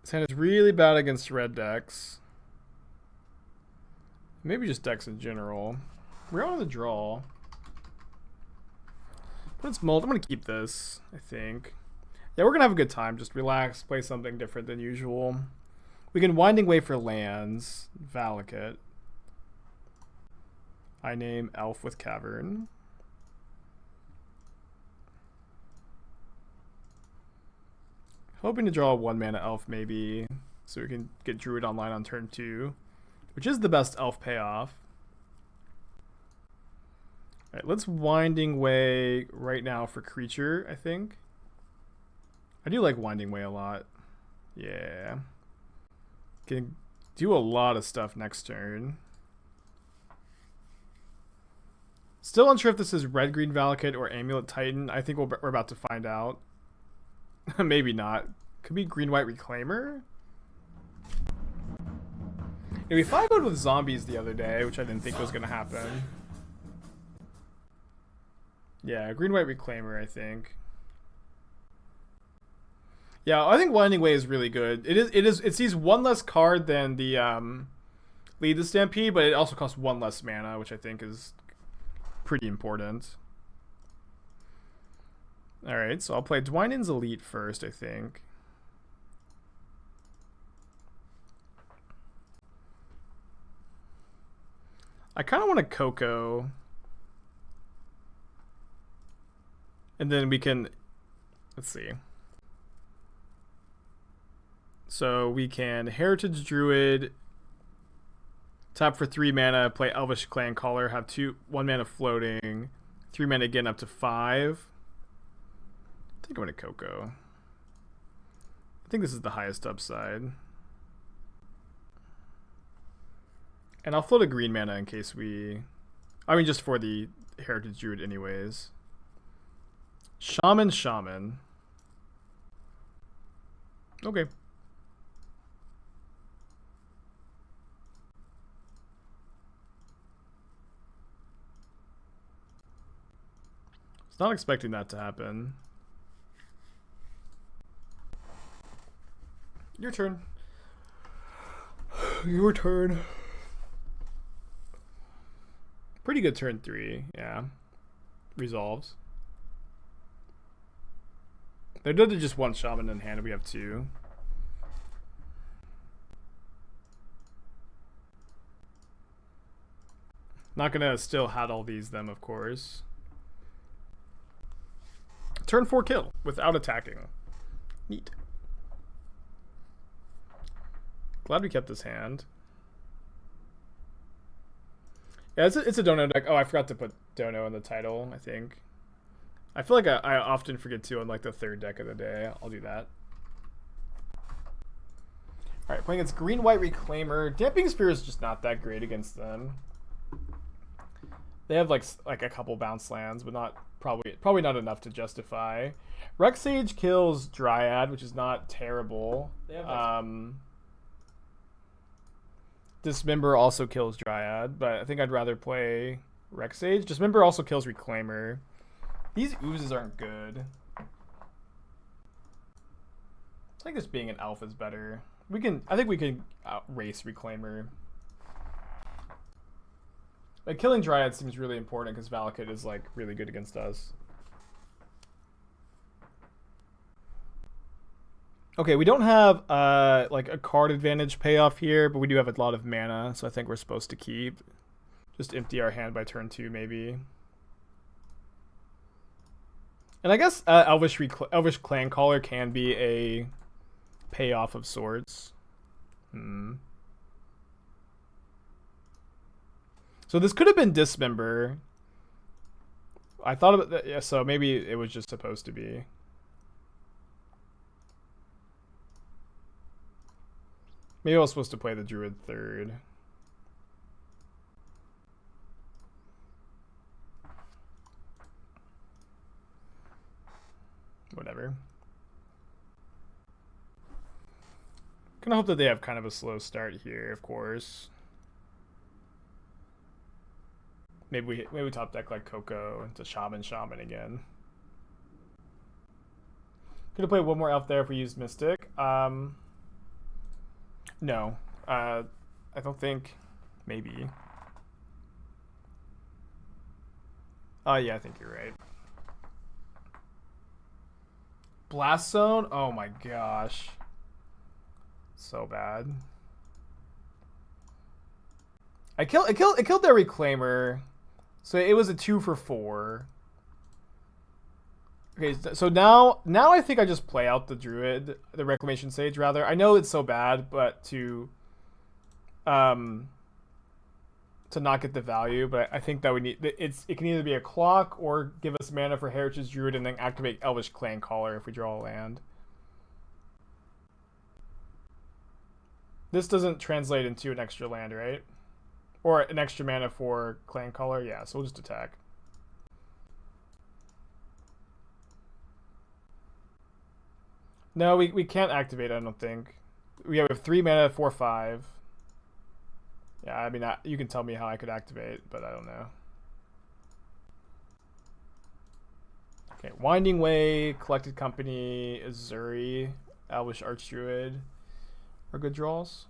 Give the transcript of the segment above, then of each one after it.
This hand is really bad against red decks. Maybe just decks in general. We're on the draw. But it's mold. I'm going to keep this, I think. Yeah, we're going to have a good time. Just relax, play something different than usual. We can Winding Way for lands. Valakut. I name Elf with Cavern. Hoping to draw a 1-mana Elf maybe, so we can get Druid online on turn 2, which is the best Elf payoff. Alright, let's Winding Way right now for creature, I think. I do like Winding Way a lot. Yeah. Can do a lot of stuff next turn. Still unsure if this is Red-Green Valakut or Amulet Titan. I think we're about to find out. Maybe not. Could be Green-White Reclaimer. Yeah, we 5-0'd with zombies the other day, which I didn't think was going to happen. Yeah, Green-White Reclaimer, I think. Yeah, I think Winding Way is really good. It sees one less card than the Lead the Stampede, but it also costs one less mana, which I think is pretty important. Alright, so I'll play Dwynen's Elite first, I think. I kind of want a Coco. And then we can... Let's see. So we can Heritage Druid, tap for 3 mana, play Elvish Clancaller, have 1 mana floating, 3 mana again up to 5. I think I'm going to Coco. I think this is the highest upside. And I'll float a green mana in case we... I mean, just for the Heritage Druid anyways. Shaman. Okay. I was not expecting that to happen. Your turn. Your turn. Pretty good turn 3, yeah. Resolved. They're done to just 1 Shaman in hand, and we have 2. Not gonna still had all these them, of course. Turn 4 kill without attacking. Neat. Glad we kept this hand. Yeah, it's a Dono deck. Oh, I forgot to put Dono in the title, I think. I feel like I often forget to on like the 3rd deck of the day. I'll do that. Alright, playing against Green-White Reclaimer. Damping Sphere is just not that great against them. They have like a couple bounce lands, but not probably not enough to justify. Rex Sage kills Dryad, which is not terrible. They have Dismember also kills Dryad, but I think I'd rather play Rex Sage. Dismember also kills Reclaimer. These oozes aren't good. I think this being an elf is better. I think we can race Reclaimer. Like killing Dryad seems really important because Valakut is like really good against us. Okay, we don't have like a card advantage payoff here, but we do have a lot of mana, so I think we're supposed to keep. Just empty our hand by turn 2, maybe. And I guess Elvish Clancaller can be a payoff of sorts. So this could have been Dismember. I thought about that, yeah, so maybe it was just supposed to be. Maybe I was supposed to play the Druid 3rd. Whatever. Gonna hope that they have kind of a slow start here, of course. Maybe we top deck like Coco into Shaman again. Could have played one more elf there if we used Mystic. No. I don't think. Maybe. Yeah, I think you're right. Blast Zone? Oh my gosh. So bad. It killed their Reclaimer. So it was a 2 for 4. Okay, so now I think I just play out the Druid, the Reclamation Sage rather. I know it's so bad, but to not get the value, but I think that we need it can either be a clock or give us mana for Heritage Druid and then activate Elvish Clancaller if we draw a land. This doesn't translate into an extra land, right? Or an extra mana for Clancaller? Yeah, so we'll just attack. No, we can't activate, I don't think. We have 3 mana, 4/5. Yeah, I mean, you can tell me how I could activate, but I don't know. Okay, Winding Way, Collected Company, Ezuri, Elvish Archdruid are good draws.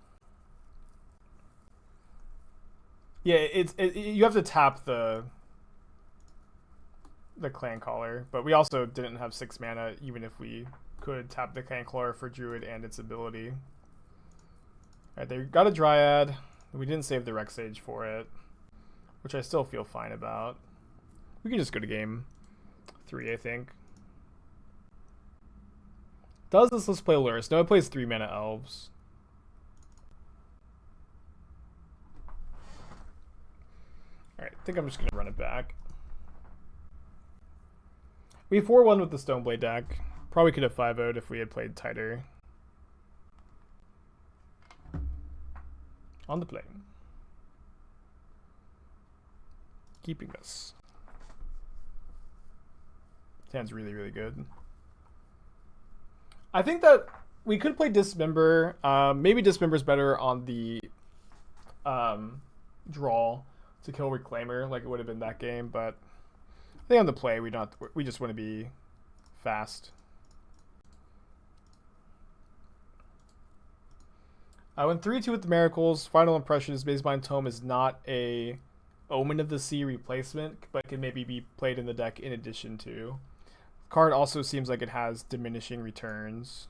Yeah, you have to tap the Clancaller, but we also didn't have 6 mana, even if we could tap the Clancaller for Druid and its ability. Alright, they got a Dryad. We didn't save the Rec Sage for it, which I still feel fine about. We can just go to game 3, I think. Does this list play Lurrus? No, it plays 3 mana Elves. Alright, I think I'm just going to run it back. We 4-1 with the Stoneblade deck. Probably could have 5-0'd if we had played tighter. On the play. Keeping this. Hand's really, really good. I think that we could play Dismember. Maybe Dismember's better on the draw to kill Reclaimer like it would have been that game, but I think on the play we just want to be fast. I went 3-2 with the Miracles. Final impression is Baseline Tome is not a Omen of the Sea replacement, but can maybe be played in the deck in addition to. The card also seems like it has diminishing returns.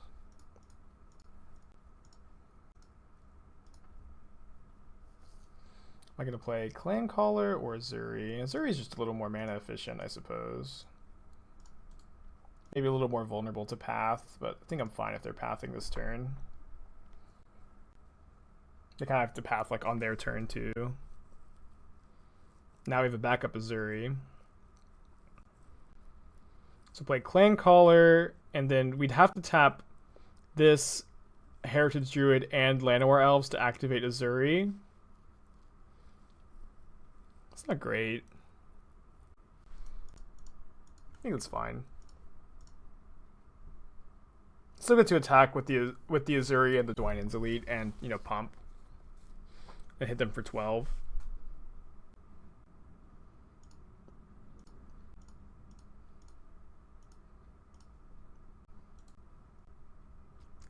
Am I going to play Clancaller or Ezuri? Ezuri is just a little more mana efficient, I suppose. Maybe a little more vulnerable to path, but I think I'm fine if they're pathing this turn. They kind of have to path like on their turn too. Now we have a backup Ezuri. So play Clancaller, and then we'd have to tap this Heritage Druid and Llanowar Elves to activate Ezuri. It's not great. I think it's fine. Still get to attack with the Ezuri and the Dwynen's Elite, and pump and hit them for 12.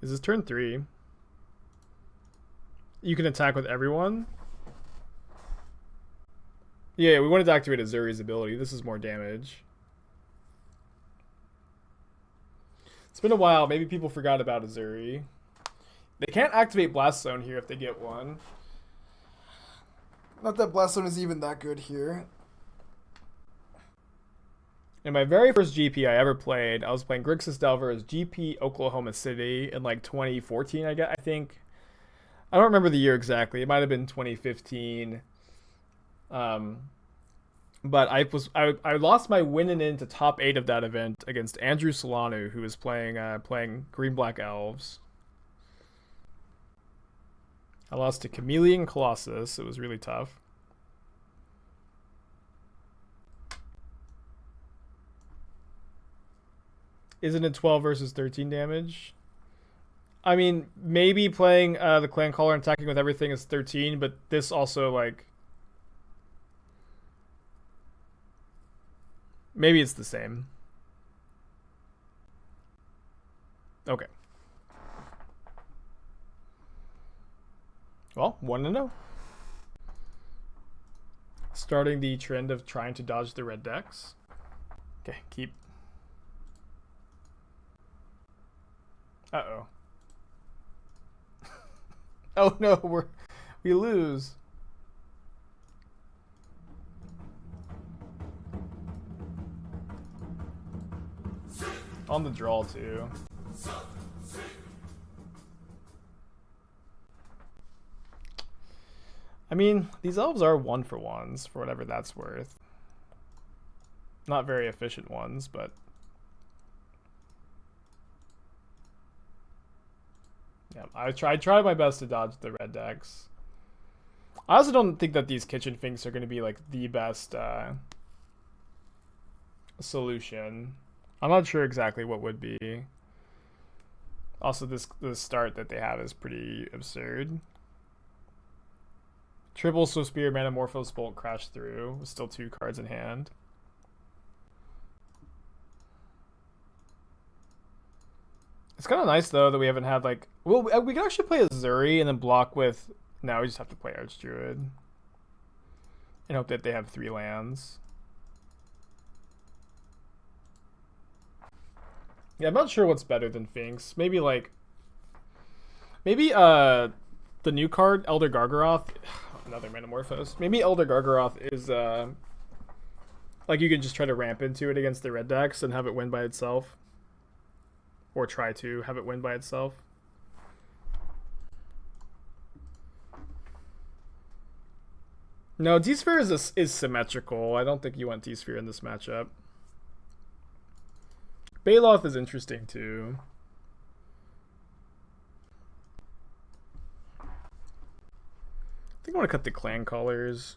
Is this turn 3? You can attack with everyone? Yeah, we wanted to activate Ezuri's ability. This is more damage. It's been a while. Maybe people forgot about Ezuri. They can't activate Blast Zone here if they get one. Not that Blast Zone is even that good here. In my very first GP I ever played, I was playing Grixis Delver as GP Oklahoma City in like 2014, I think. I don't remember the year exactly. It might have been 2015. But I lost my winning into top 8 of that event against Andrew Solano, who was playing Green-Black Elves. I lost to Chameleon Colossus. It was really tough. Isn't it 12 versus 13 damage? I mean, maybe playing the Clancaller and attacking with everything is 13, but this also, like... Maybe it's the same. Okay. Well, 1-0. Starting the trend of trying to dodge the red decks. Okay, keep. Uh-oh. Oh no, we lose. On the draw too. I mean, these elves are 1-for-1s for whatever that's worth. Not very efficient ones, but yeah, I tried my best to dodge the red decks. I also don't think that these Kitchen Finks are going to be like the best solution. I'm not sure exactly what would be. Also, this start that they have is pretty absurd. Triple Swift Spear, Manamorphose Bolt, Crash Through with still 2 cards in hand. It's kind of nice though that we haven't had like, well, we can actually play Ezuri and then block with. Now we just have to play Archdruid and hope that they have 3 lands. Yeah, I'm not sure what's better than Finks. Maybe the new card, Elder Gargaroth. Another Manamorphose. Maybe Elder Gargaroth is like you can just try to ramp into it against the red decks and have it win by itself. Or try to have it win by itself. No, D-Sphere is symmetrical. I don't think you want D-Sphere in this matchup. Baloth is interesting too. I think I want to cut the Clancallers.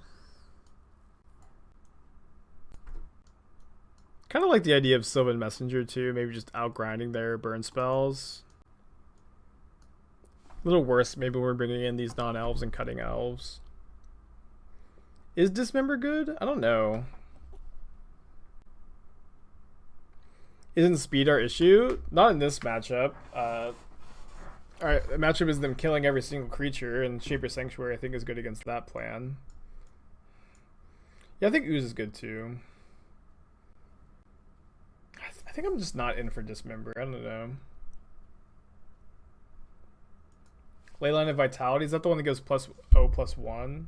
Kind of like the idea of Sylvan Messenger too. Maybe just outgrinding their burn spells. A little worse. Maybe we're bringing in these non-elves and cutting elves. Is Dismember good? I don't know. Isn't speed our issue? Not in this matchup. Alright, the matchup is them killing every single creature, and Shaper Sanctuary I think is good against that plan. Yeah, I think Ooze is good too. I think I'm just not in for Dismember. I don't know. Leyline of Vitality, is that the one that goes +0/+1?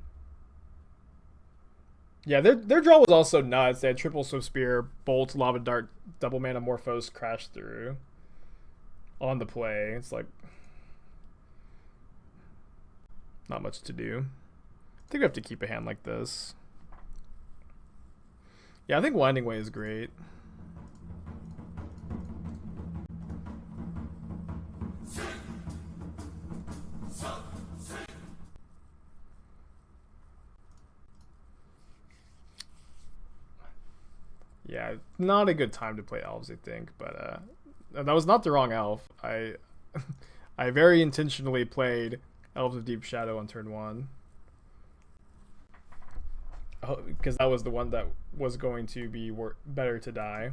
Yeah, their draw was also nuts. They had Triple Swift Spear, Bolt, Lava Dart, Double Manamorphose, Crash Through on the play. It's like not much to do. I think we have to keep a hand like this. Yeah, I think Winding Way is great. Yeah, not a good time to play elves, I think, but that was not the wrong elf. I very intentionally played Elves of Deep Shadow on turn 1. Because that was the one that was going to be better to die.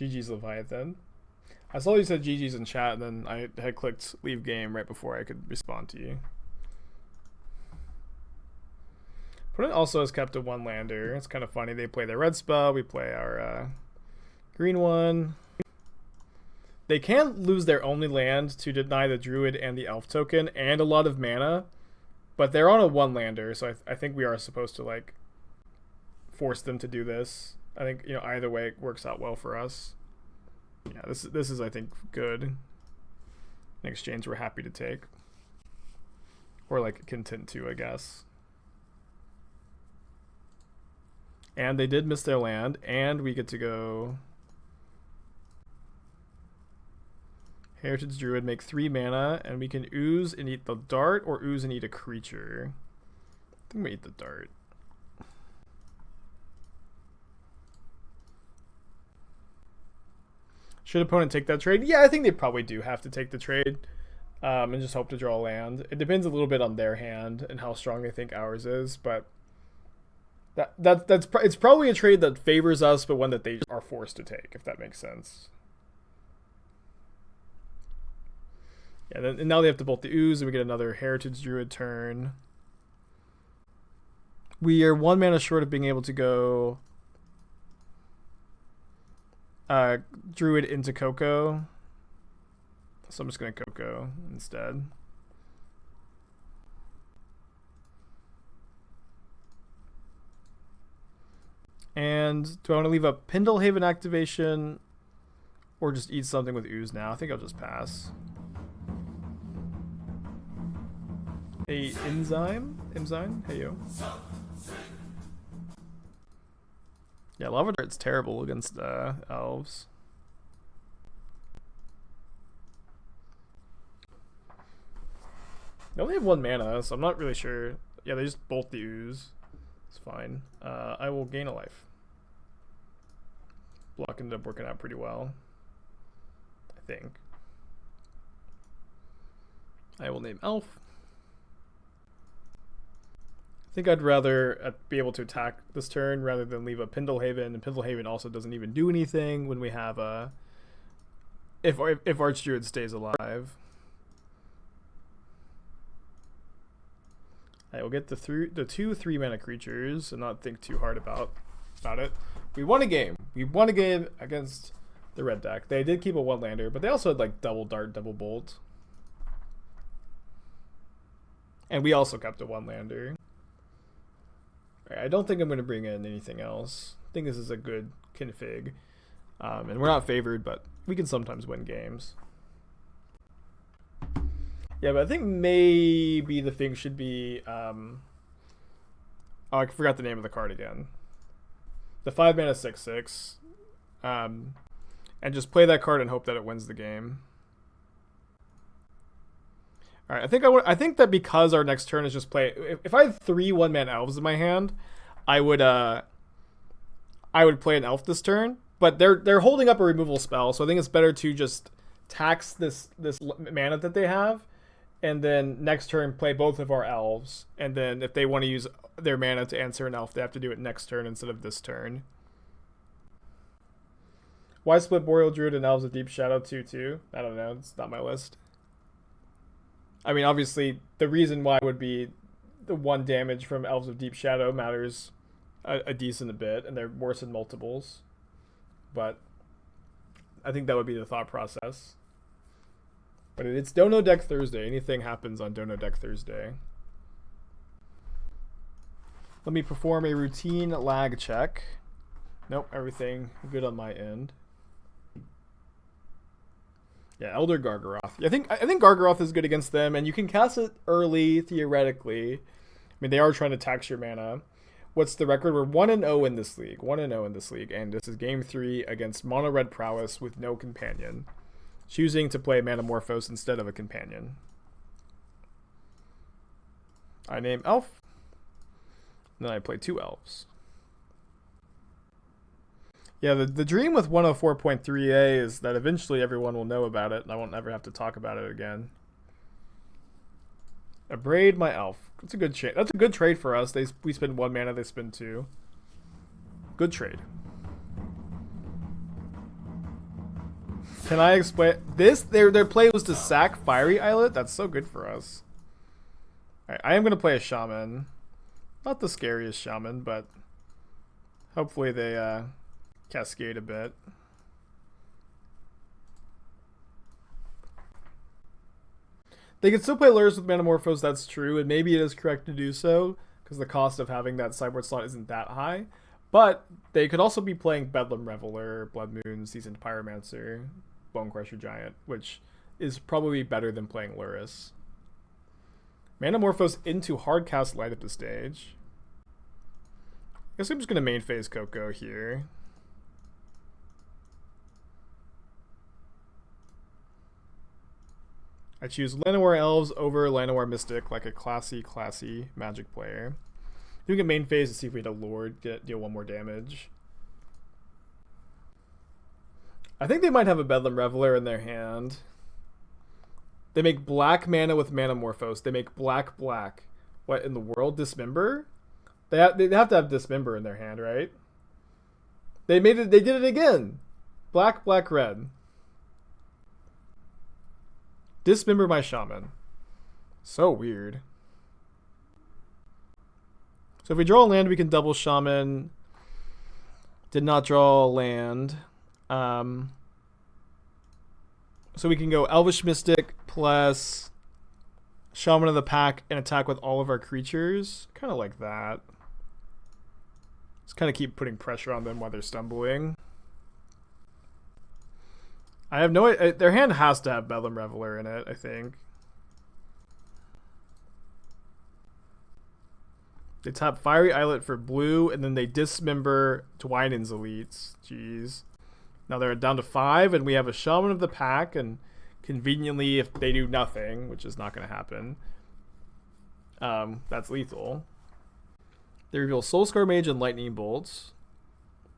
GG's Leviathan. I saw you said GG's in chat, and then I had clicked leave game right before I could respond to you. Opponent also has kept a 1-lander. It's kind of funny. They play their red spell. We play our green one. They can't lose their only land to deny the druid and the elf token and a lot of mana. But they're on a 1-lander, so I think we are supposed to like force them to do this. I think, you know, either way it works out well for us. Yeah, this is I think good. An exchange we're happy to take. Or like content to, I guess. And they did miss their land, and we get to go Heritage Druid, make 3 mana, and we can ooze and eat the dart or ooze and eat a creature. I think we eat the dart. Should opponent take that trade? Yeah, I think they probably do have to take the trade and just hope to draw a land. It depends a little bit on their hand and how strong they think ours is, but it's probably a trade that favors us, but one that they are forced to take, if that makes sense. Yeah, and now they have to bolt the Ooze, and we get another Heritage Druid turn. We are 1 mana short of being able to go Druid into Coco. So I'm just going to Coco instead. And do I want to leave a Pendelhaven activation or just eat something with Ooze now? I think I'll just pass. Hey, Enzyme? Hey, yo. Yeah, Lava Dart's terrible against elves. They only have 1 mana, so I'm not really sure. Yeah, they just bolt the Ooze. It's fine. I will gain a life. Block ended up working out pretty well, I think. I will name Elf. I think I'd rather be able to attack this turn rather than leave a Pendelhaven, and Pendelhaven also doesn't even do anything when we have a... If Archdruid stays alive. I will get the 2 3-mana creatures and not think too hard about it. We won a game. We won a game against the red deck. They did keep a 1-lander, but they also had like double dart, double bolt. And we also kept a 1-lander. Right, I don't think I'm going to bring in anything else. I think this is a good config. And we're not favored, but we can sometimes win games. Yeah, but I think maybe the thing should be... oh, I forgot the name of the card again. The 5-mana 6/6. And just play that card and hope that it wins the game. All right, I think that because our next turn is just play... If I had 3 1-mana elves in my hand, I would play an elf this turn. But they're holding up a removal spell, so I think it's better to just tax this mana that they have, and then next turn play both of our elves, and then if they want to use their mana to answer an elf, they have to do it next turn instead of this turn. Why split Boreal Druid and Elves of Deep Shadow 2/2? I don't know, it's not my list. I mean, obviously, the reason why would be the 1 damage from Elves of Deep Shadow matters a decent bit, and they're worse in multiples. But I think that would be the thought process. But it's Dono Deck Thursday. Anything happens on Dono Deck Thursday. Let me perform a routine lag check. Nope, everything good on my end. Yeah, Elder Gargaroth. I think Gargaroth is good against them, and you can cast it early, theoretically. I mean, they are trying to tax your mana. What's the record? We're 1-0 in this league. 1-0 in this league, and this is game 3 against Mono Red Prowess with no companion. Choosing to play Manamorphose instead of a companion. I name Elf. And then I play 2 elves. Yeah, the dream with 104.3a is that eventually everyone will know about it, and I won't ever have to talk about it again. Abrade my elf. That's a good trade. That's a good trade for us. We spend 1 mana, they spend 2. Good trade. Can I explain this? Their play was to sack Fiery Islet. That's so good for us. Alright, I am gonna play a Shaman. Not the scariest Shaman, but hopefully they cascade a bit. They can still play Lurrus with Manamorphose, that's true, and maybe it is correct to do so, because the cost of having that sideboard slot isn't that high. But they could also be playing Bedlam Reveler, Blood Moon, Seasoned Pyromancer, Bonecrusher Giant, which is probably better than playing Lurrus. Manamorphose into Hardcast Light up the stage. I guess I'm just going to main phase Coco here. I choose Llanowar Elves over Llanowar Mystic, like a classy Magic player. Doing a main phase to see if we hit a Lord, deal 1 more damage. I think they might have a Bedlam Reveler in their hand. They make black mana with Manamorphose. They make black. What in the world? Dismember? They have to have Dismember in their hand, right? They did it again. Black, red. Dismember my Shaman. So weird. So if we draw a land, we can double Shaman. Did not draw a land. So we can go Elvish Mystic plus Shaman of the Pack and attack with all of our creatures. Kind of like that. Just kind of keep putting pressure on them while they're stumbling. I have no idea. Their hand has to have Bedlam Reveler in it, I think. They tap Fiery Islet for blue, and then they dismember Dwynen's elites. Jeez. Now they're down to 5, and we have a Shaman of the Pack, and conveniently, if they do nothing, which is not going to happen, that's lethal. They reveal Soulscar Mage and Lightning Bolts.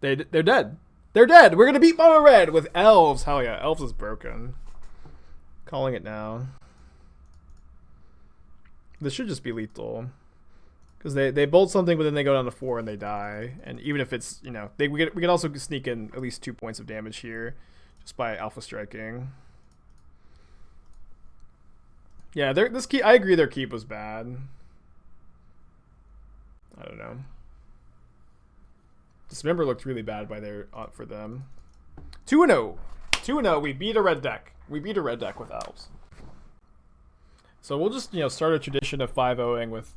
They're dead. They're dead! We're going to beat Mono Red with Elves! Hell yeah, Elves is broken. Calling it now. This should just be lethal. Because they bolt something, but then they go down to 4 and they die. And even if it's, you know, we can also sneak in at least 2 points of damage here just by alpha striking. Yeah, this key. I agree their keep was bad. I don't know. Dismember looked really bad for them. 2-0. 2-0. We beat a red deck. We beat a red deck with Elves. So we'll just, you know, start a tradition of 5-0ing with,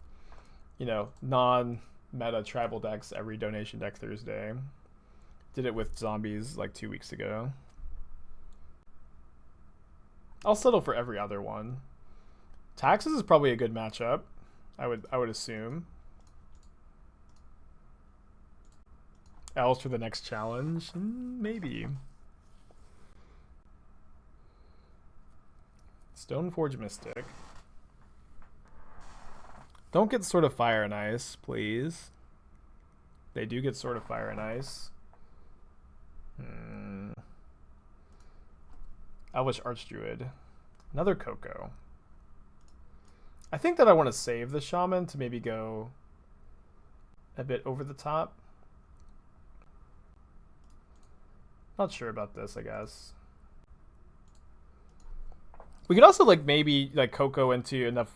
you know, non-meta tribal decks every donation deck Thursday. Did it with zombies like 2 weeks ago. I'll settle for every other one. Taxes is probably a good matchup. I would assume. Elves for the next challenge? Maybe. Stoneforge Mystic. Don't get Sword of Fire and Ice, please. They do get Sword of Fire and Ice. Elvish Archdruid. Another Coco. I think that I want to save the Shaman to maybe go a bit over the top. Not sure about this, I guess. We could also like maybe like Coco into enough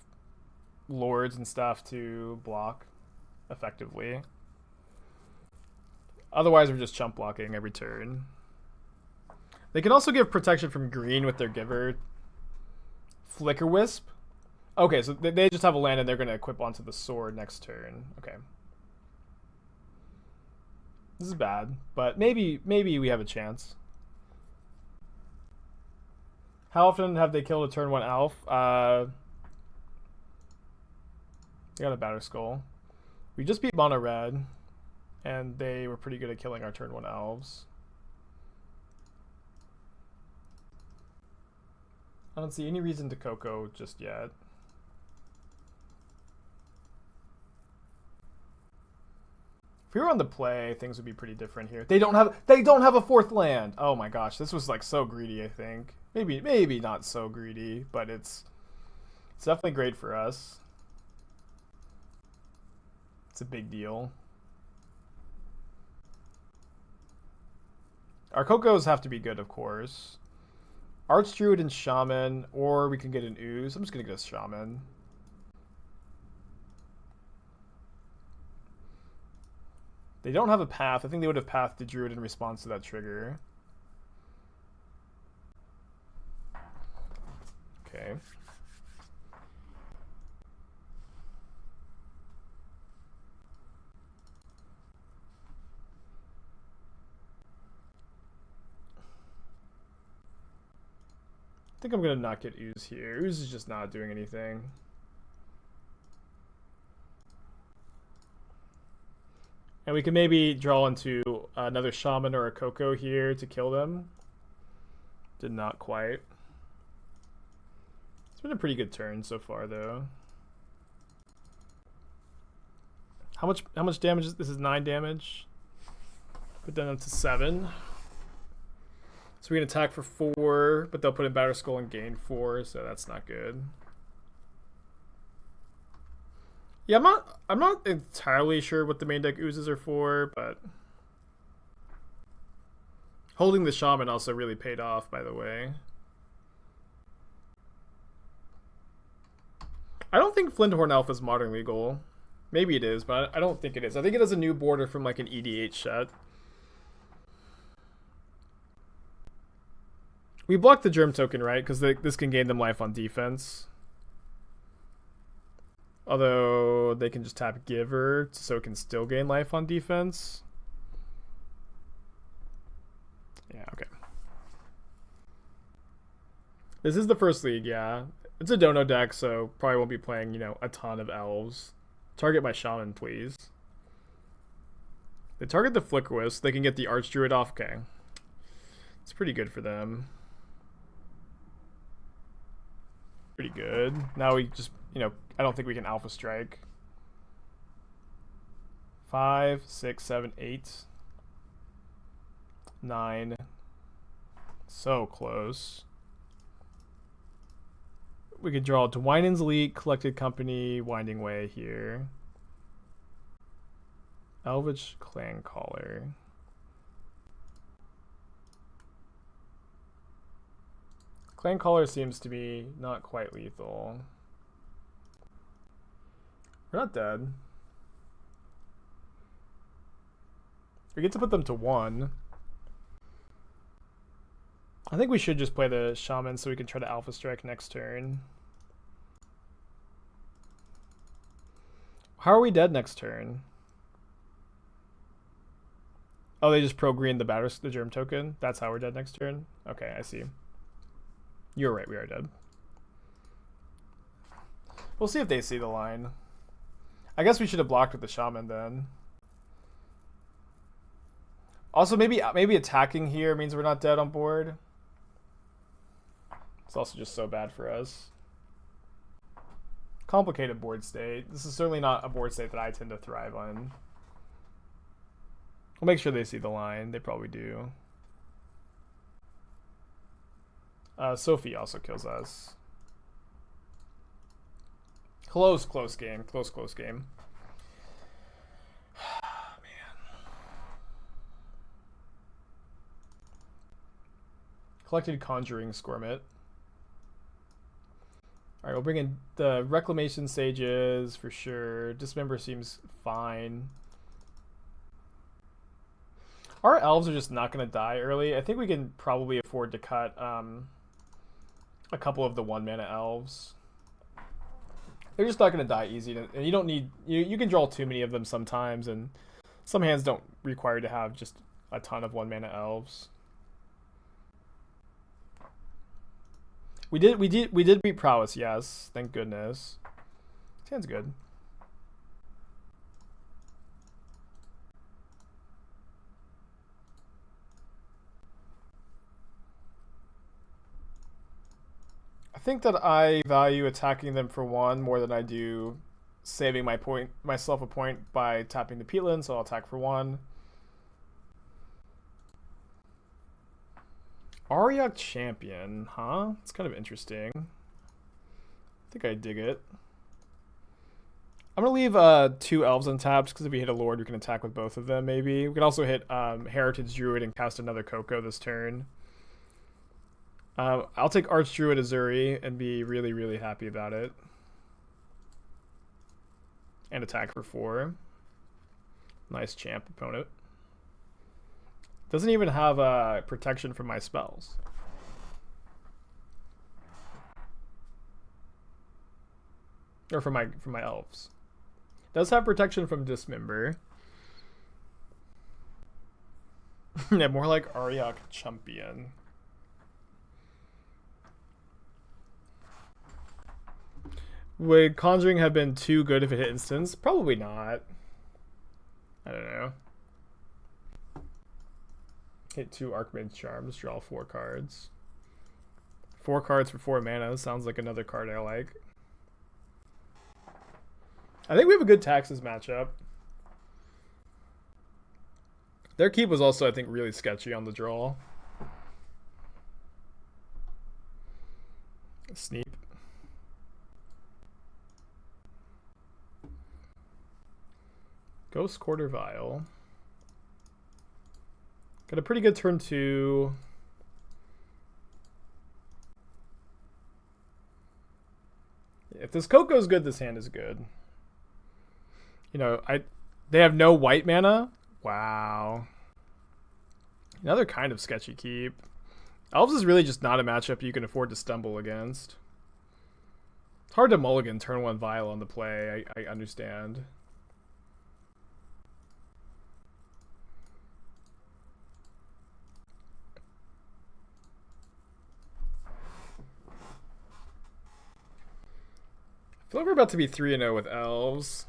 lords and stuff to block effectively. Otherwise, we're just chump blocking every turn. They can also give protection from green with their giver. Flicker Wisp. Okay, so they just have a land and they're going to equip onto the sword next turn. Okay. This is bad, but maybe we have a chance. How often have they killed a turn 1 elf? They got a Batter Skull. We just beat Mono Red, and they were pretty good at killing our turn 1 elves. I don't see any reason to Coco just yet. If we were on the play, things would be pretty different here. They don't have a 4th land. Oh my gosh, this was like so greedy, I think. Maybe not so greedy, but it's definitely great for us. It's a big deal. Our Cocos have to be good, of course. Archdruid and Shaman, or we can get an Ooze. I'm just gonna get a Shaman. They don't have a path. I think they would have pathed the Druid in response to that trigger. Okay. I think I'm going to not get Ooze here. Ooze is just not doing anything. And we can maybe draw into another Shaman or a Coco here to kill them. Did not quite. It's been a pretty good turn so far, though. How much damage is this? Is 9 damage. Put that up to 7. So we can attack for 4, but they'll put in Batter Skull and gain 4, so that's not good. Yeah, I'm not entirely sure what the main deck oozes are for, but holding the Shaman also really paid off, by the way. I don't think Flinthorn Elf is modern legal. Maybe it is, but I don't think it is. I think it has a new border from like an EDH set. We blocked the Germ token, right? Because this can gain them life on defense. Although they can just tap Giver, so it can still gain life on defense. Yeah, okay. This is the first league, yeah. It's a dono deck, so probably won't be playing, you know, a ton of elves. Target my Shaman, please. They target the Flickerwisp, they can get the Archdruid off. Okay. It's pretty good for them. Pretty good. Now we just, you know, I don't think we can Alpha Strike. 5, 6, 7, 8, 9. So close. We could draw Dwynen's Elite, Collected Company, Winding Way here. Elvish Clancaller. Clancaller seems to be not quite lethal. We're not dead. We get to put them to 1. I think we should just play the Shaman so we can try to Alpha Strike next turn. How are we dead next turn? Oh, they just pro-green the Germ token? That's how we're dead next turn? Okay, I see. You're right, we are dead. We'll see if they see the line. I guess we should have blocked with the Shaman then. Also, maybe attacking here means we're not dead on board. It's also just so bad for us. Complicated board state. This is certainly not a board state that I tend to thrive on. We'll make sure they see the line. They probably do. Sophie also kills us. Close game. Close game. Man. Collected Conjuring Squirmit. Alright, we'll bring in the Reclamation Sages for sure. Dismember seems fine. Our elves are just not going to die early. I think we can probably afford to cut a couple of the 1-mana elves. They're just not going to die easy. And you don't need... You can draw too many of them sometimes, and some hands don't require to have just a ton of 1-mana elves. We did beat Prowess, yes. Thank goodness. This hand's good. I think that I value attacking them for 1 more than I do saving myself a point by tapping the Peatland, so I'll attack for 1. Auriok Champion, huh? It's kind of interesting. I think I dig it. I'm going to leave 2 elves untapped, because if we hit a lord, we can attack with both of them, maybe. We can also hit Heritage Druid and cast another Coco this turn. I'll take Archdruid Ezuri and be really, really happy about it. And attack for 4. Nice champ opponent. Doesn't even have protection from my spells. Or from my elves. Does have protection from Dismember. Yeah, more like Auriok Champion. Would Conjuring have been too good if it hit instance? Probably not. I don't know. Hit 2 Archmage Charms, draw 4 cards. 4 cards for 4 mana. Sounds like another card I like. I think we have a good Taxes matchup. Their keep was also, I think, really sketchy on the draw. Sneak. Ghost Quarter Vial. Got a pretty good turn 2. If this Coco's good, this hand is good. You know, they have no white mana. Wow. Another kind of sketchy keep. Elves is really just not a matchup you can afford to stumble against. It's hard to mulligan turn 1 Vial on the play, I understand. I feel like we're about to be 3-0 with Elves.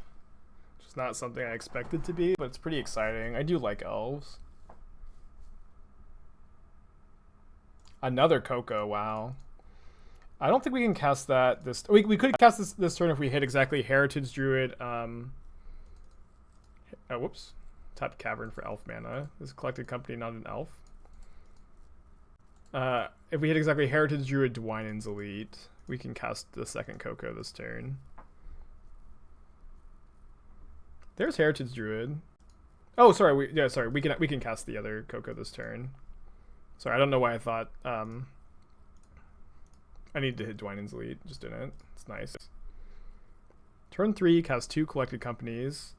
Which is not something I expected to be, but it's pretty exciting. I do like Elves. Another Coco, wow. I don't think we can cast that this... We could cast this turn if we hit exactly Heritage Druid. Whoops. Tap Cavern for elf mana. This is a collected company, not an elf. If we hit exactly Heritage Druid, Dwynen's Elite, we can cast the second Coco this turn. There's Heritage Druid. Oh, sorry. We can cast the other Coco this turn. Sorry, I don't know why I thought I need to hit Dwynen's Elite. Just didn't. It's nice. Turn 3, cast 2 collected companies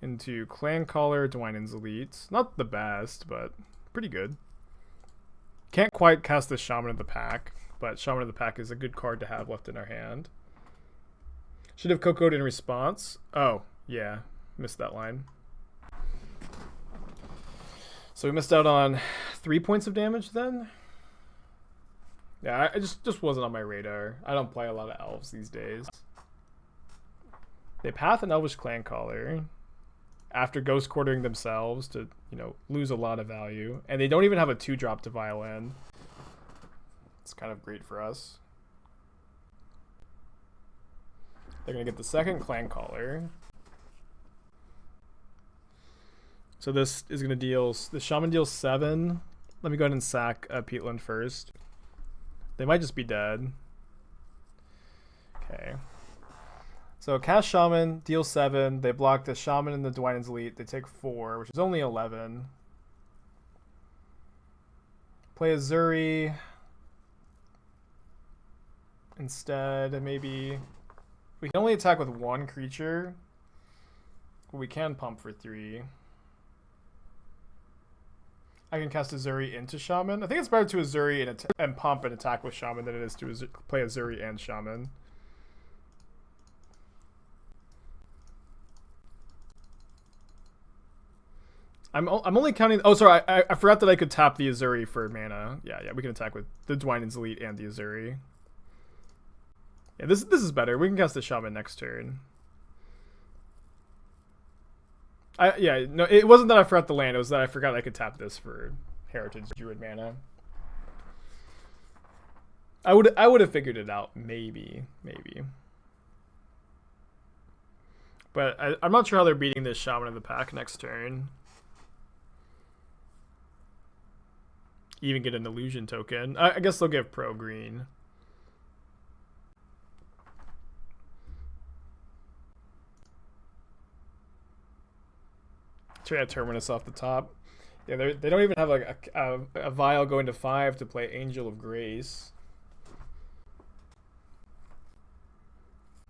into Clancaller, Dwynen's Elite. Not the best, but pretty good. Can't quite cast the Shaman of the Pack, but Shaman of the Pack is a good card to have left in our hand. Should have Coco'd in response. Oh, yeah. Missed that line. So we missed out on 3 points of damage then? Yeah, I just wasn't on my radar. I don't play a lot of elves these days. They path an Elvish Clancaller after ghost quartering themselves to, you know, lose a lot of value. And they don't even have a 2-drop to Violin. It's kind of great for us. They're going to get the second Clancaller. So this is going to deal... The Shaman deals 7. Let me go ahead and sack Peatland first. They might just be dead. Okay. So cast Shaman, deal 7. They block the Shaman and the Dwynen's Elite. They take 4, which is only 11. Play Ezuri. Instead, maybe... We can only attack with 1 creature. But we can pump for 3. I can cast Ezuri into Shaman. I think it's better to Ezuri and pump and attack with Shaman than it is to play Ezuri and Shaman. I'm only counting... Oh, sorry. I forgot that I could tap the Ezuri for mana. Yeah, we can attack with the Dwynen's Elite and the Ezuri. Yeah, this is better. We can cast the Shaman next turn. No, it wasn't that I forgot the land. It was that I forgot I could tap this for Heritage Druid mana. I would have figured it out, maybe. But I'm not sure how they're beating this Shaman of the Pack next turn. Even get an illusion token. I guess they'll give pro green. Try to Terminus off the top. Yeah, they don't even have like a Vial going to 5 to play Angel of Grace.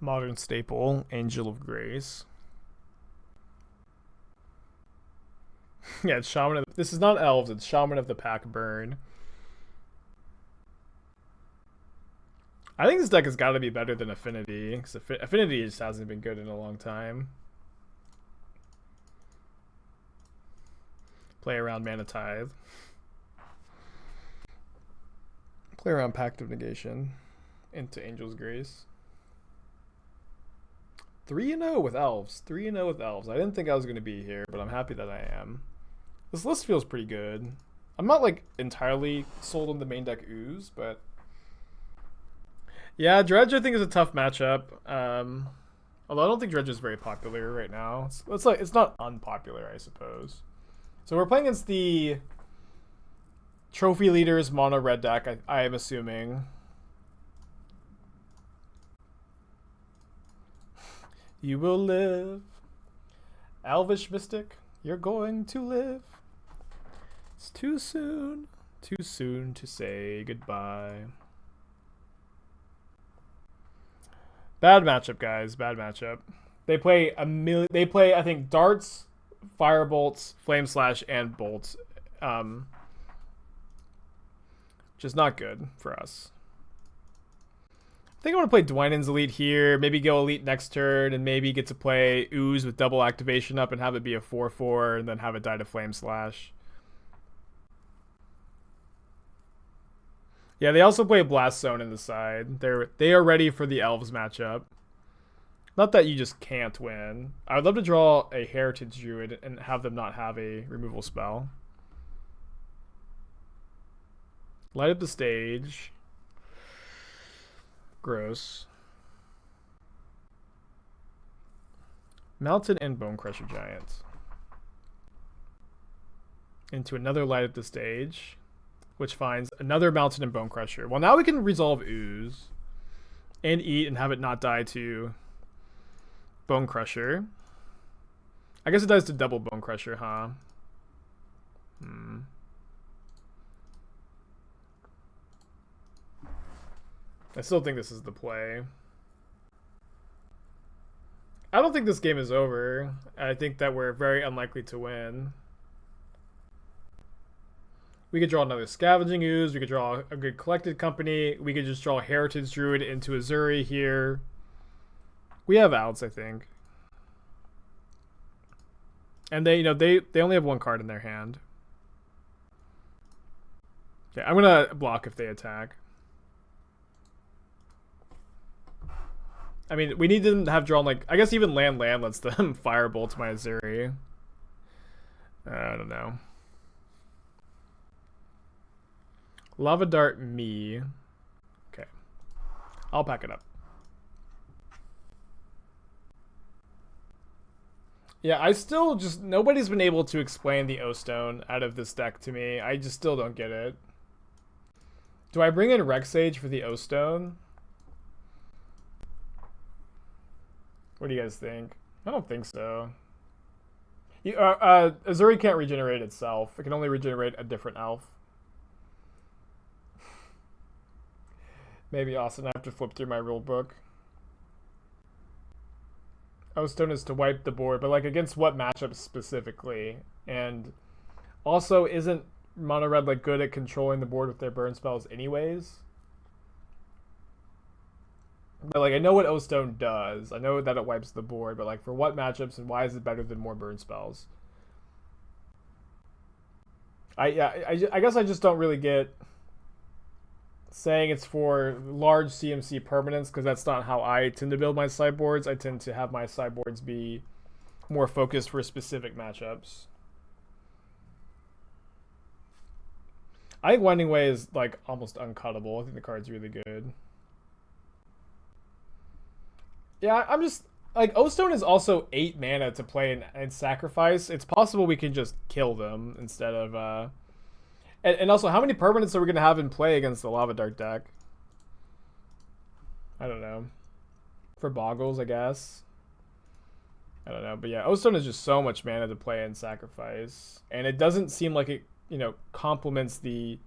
Modern staple, Angel of Grace. Yeah, it's Shaman of... This is not Elves, it's Shaman of the Pack Burn. I think this deck has got to be better than Affinity, because Affinity just hasn't been good in a long time. Play around Mana Tithe. Play around Pact of Negation into Angel's Grace. 3-0 with Elves. 3-0 with Elves. I didn't think I was going to be here, but I'm happy that I am. This list feels pretty good. I'm not like entirely sold on the main deck Ooze, but yeah, Dredge I think is a tough matchup. Although I don't think Dredge is very popular right now. It's not unpopular, I suppose. So we're playing against the Trophy Leaders mono red deck, I am assuming. You will live. Elvish Mystic, you're going to live. It's too soon to say goodbye. Bad matchup, guys. Bad matchup. They play They play, I think, darts, firebolts, flame slash, and bolts. Just not good for us. I think I want to play Dwynen's Elite here. Maybe go Elite next turn, and maybe get to play Ooze with double activation up and have it be a 4/4, and then have it die to flame slash. Yeah, they also play Blast Zone in the side. They are ready for the Elves matchup. Not that you just can't win. I would love to draw a Heritage Druid and have them not have a removal spell. Light up the stage. Gross. Mountain and Bonecrusher Giant. Into another Light up the stage, which finds another Mountain and Bonecrusher. Well, now we can resolve Ooze and eat and have it not die to Bonecrusher. I guess it dies to double Bonecrusher, huh? I still think this is the play. I don't think this game is over. I think that we're very unlikely to win. We could draw another Scavenging Ooze. We could draw a good Collected Company. We could just draw Heritage Druid into Ezuri here. We have outs, I think. And they only have one card in their hand. Okay, I'm gonna block if they attack. I mean, we need them to have drawn, like, I guess even land lets them firebolt my Ezuri. I don't know. Lava Dart me. Okay. I'll pack it up. Yeah, I still just... Nobody's been able to explain the O-Stone out of this deck to me. I just still don't get it. Do I bring in Rec Sage for the O-Stone? What do you guys think? I don't think so. Ezuri can't regenerate itself. It can only regenerate a different elf. Maybe Austin, I have to flip through my rule book. O-Stone is to wipe the board, but like against what matchup specifically? And also, isn't Mono Red like good at controlling the board with their burn spells anyways? But like I know what O-Stone does. I know that it wipes the board, but like for what matchups and why is it better than more burn spells? I guess I just don't really get saying it's for large CMC permanents, because that's not how I tend to build my sideboards. I tend to have my sideboards be more focused for specific matchups. I think Winding Way is like almost uncuttable. I think the card's really good. Yeah, I'm just like O-Stone is also 8 mana to play and sacrifice. It's possible we can just kill them instead of and also, how many permanents are we going to have in play against the Lava Dart deck? I don't know. For Boggles, I guess. I don't know. But yeah, O-Stone is just so much mana to play and sacrifice. And it doesn't seem like it, complements the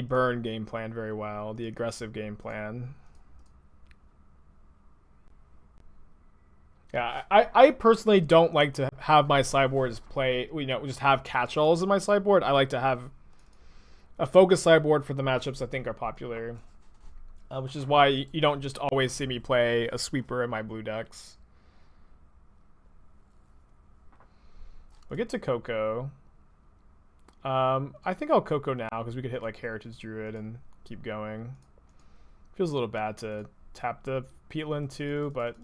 burn game plan very well. The aggressive game plan. Yeah, I personally don't like to have my sideboards play, just have catch-alls in my sideboard. I like to have a focus sideboard for the matchups I think are popular, which is why you don't just always see me play a sweeper in my blue decks. We'll get to Coco. I think I'll Coco now because we could hit like Heritage Druid and keep going. Feels a little bad to tap the Peatland too, but...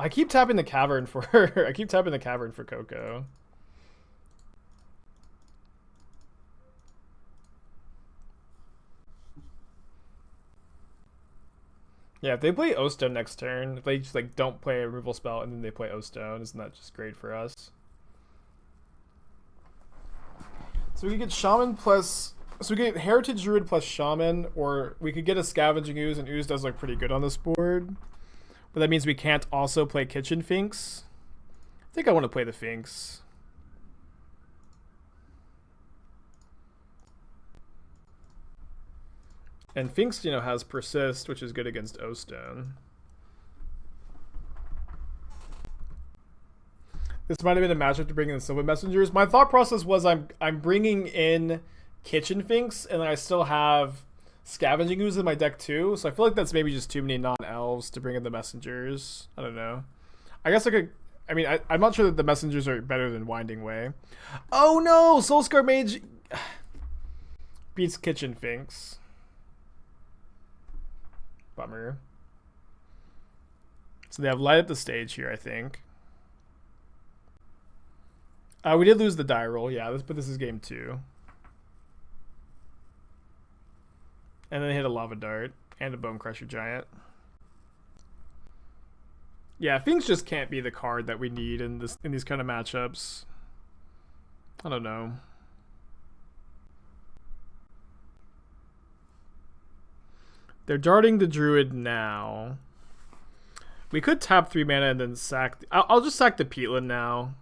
I keep tapping the Cavern for Coco. Yeah, if they play O-Stone next turn, if they just like don't play a removal spell and then they play O-Stone, isn't that just great for us? So we could get Shaman plus... So we get Heritage Druid plus Shaman, or we could get a Scavenging Ooze, and Ooze does look pretty good on this board. But that means we can't also play Kitchen Finks. I think I want to play the Finks. And Finks, you know, has Persist, which is good against O-Stone. This might have been a matchup to bring in the Sylvan Messengers. My thought process was I'm bringing in Kitchen Finks, and I still have Scavenging Ooze in my deck too. So I feel like that's maybe just too many non-elves to bring in the Messengers. I don't know. I guess I could... I mean, I'm not sure that the Messengers are better than Winding Way. Oh no! Soulscar Mage beats Kitchen Finks. Bummer. So they have light at the stage here, I think. We did lose the die roll, yeah, but this is game 2. And then they hit a Lava Dart and a Bone Crusher Giant. Yeah, Finks just can't be the card that we need in these kind of matchups. I don't know. They're darting the Druid now. We could tap 3 mana and then sack... I'll just sack the Peatland now.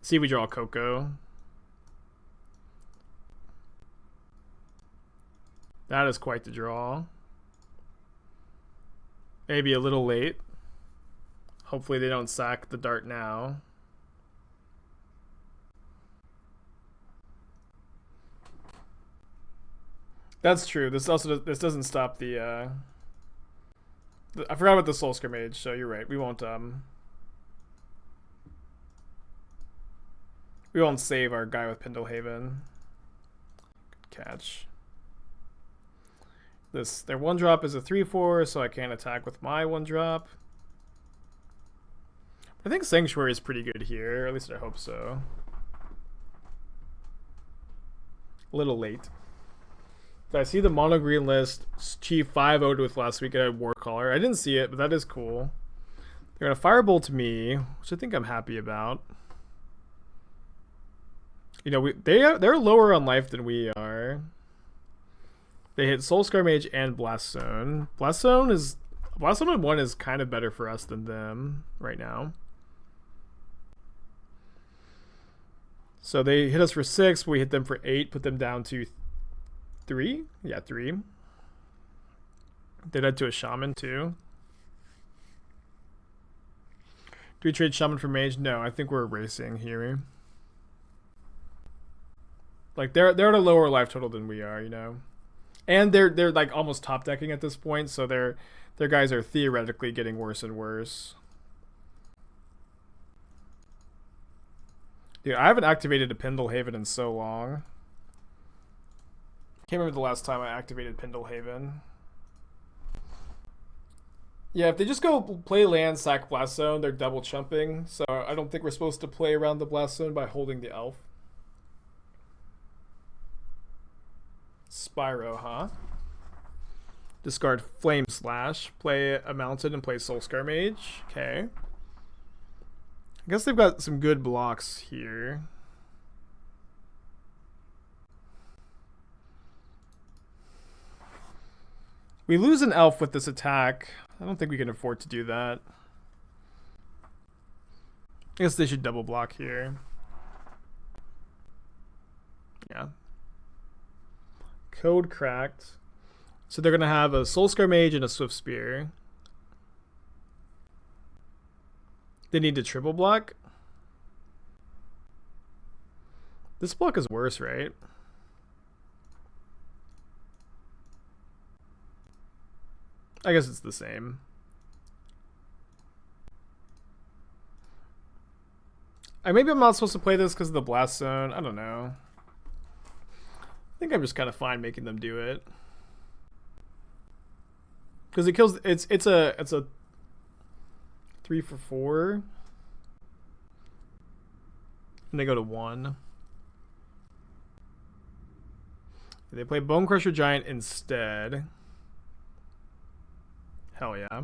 See if we draw Coco. That is quite the draw. Maybe a little late. Hopefully they don't sack the dart now. That's true. This doesn't stop the I forgot about the Soulscar Mage, so you're right. We won't save our guy with Pendelhaven. Good catch. Their 1-drop is a 3/4, so I can't attack with my 1-drop. I think Sanctuary is pretty good here, or at least I hope so. A little late. Did I see the mono green list? Chief 5-0'd with last week at Warcaller. I didn't see it, but that is cool. They're gonna Firebolt me, which I think I'm happy about. You know, they're lower on life than we are. They hit Soulscar Mage and Blast Zone. Blast Zone on 1 is kind of better for us than them right now. So they hit us for 6, but we hit them for 8, put them down to 3? Yeah, 3. They led to a Shaman too. Do we trade Shaman for Mage? No, I think we're erasing here. Like they're at a lower life total than we are, you know. And they're like almost top decking at this point, so their guys are theoretically getting worse and worse. Dude, I haven't activated a Pendelhaven in so long. Can't remember the last time I activated Pendelhaven. Yeah, if they just go play land, sack Blast Zone, they're double chumping. So I don't think we're supposed to play around the Blast Zone by holding the elf. Spyro, huh? Discard Flame Slash, play a Mountain, and play Soulscar Mage. Okay. I guess they've got some good blocks here. We lose an elf with this attack. I don't think we can afford to do that. I guess they should double block here. Yeah. Code cracked. So they're going to have a Soulscar Mage and a Swift Spear. They need to triple block. This block is worse, right? I guess it's the same. Maybe I'm not supposed to play this because of the Blast Zone. I don't know. I think I'm just kind of fine making them do it. Because it kills... It's a 3 for 4. And they go to 1. They play Bone Crusher Giant instead. Hell yeah.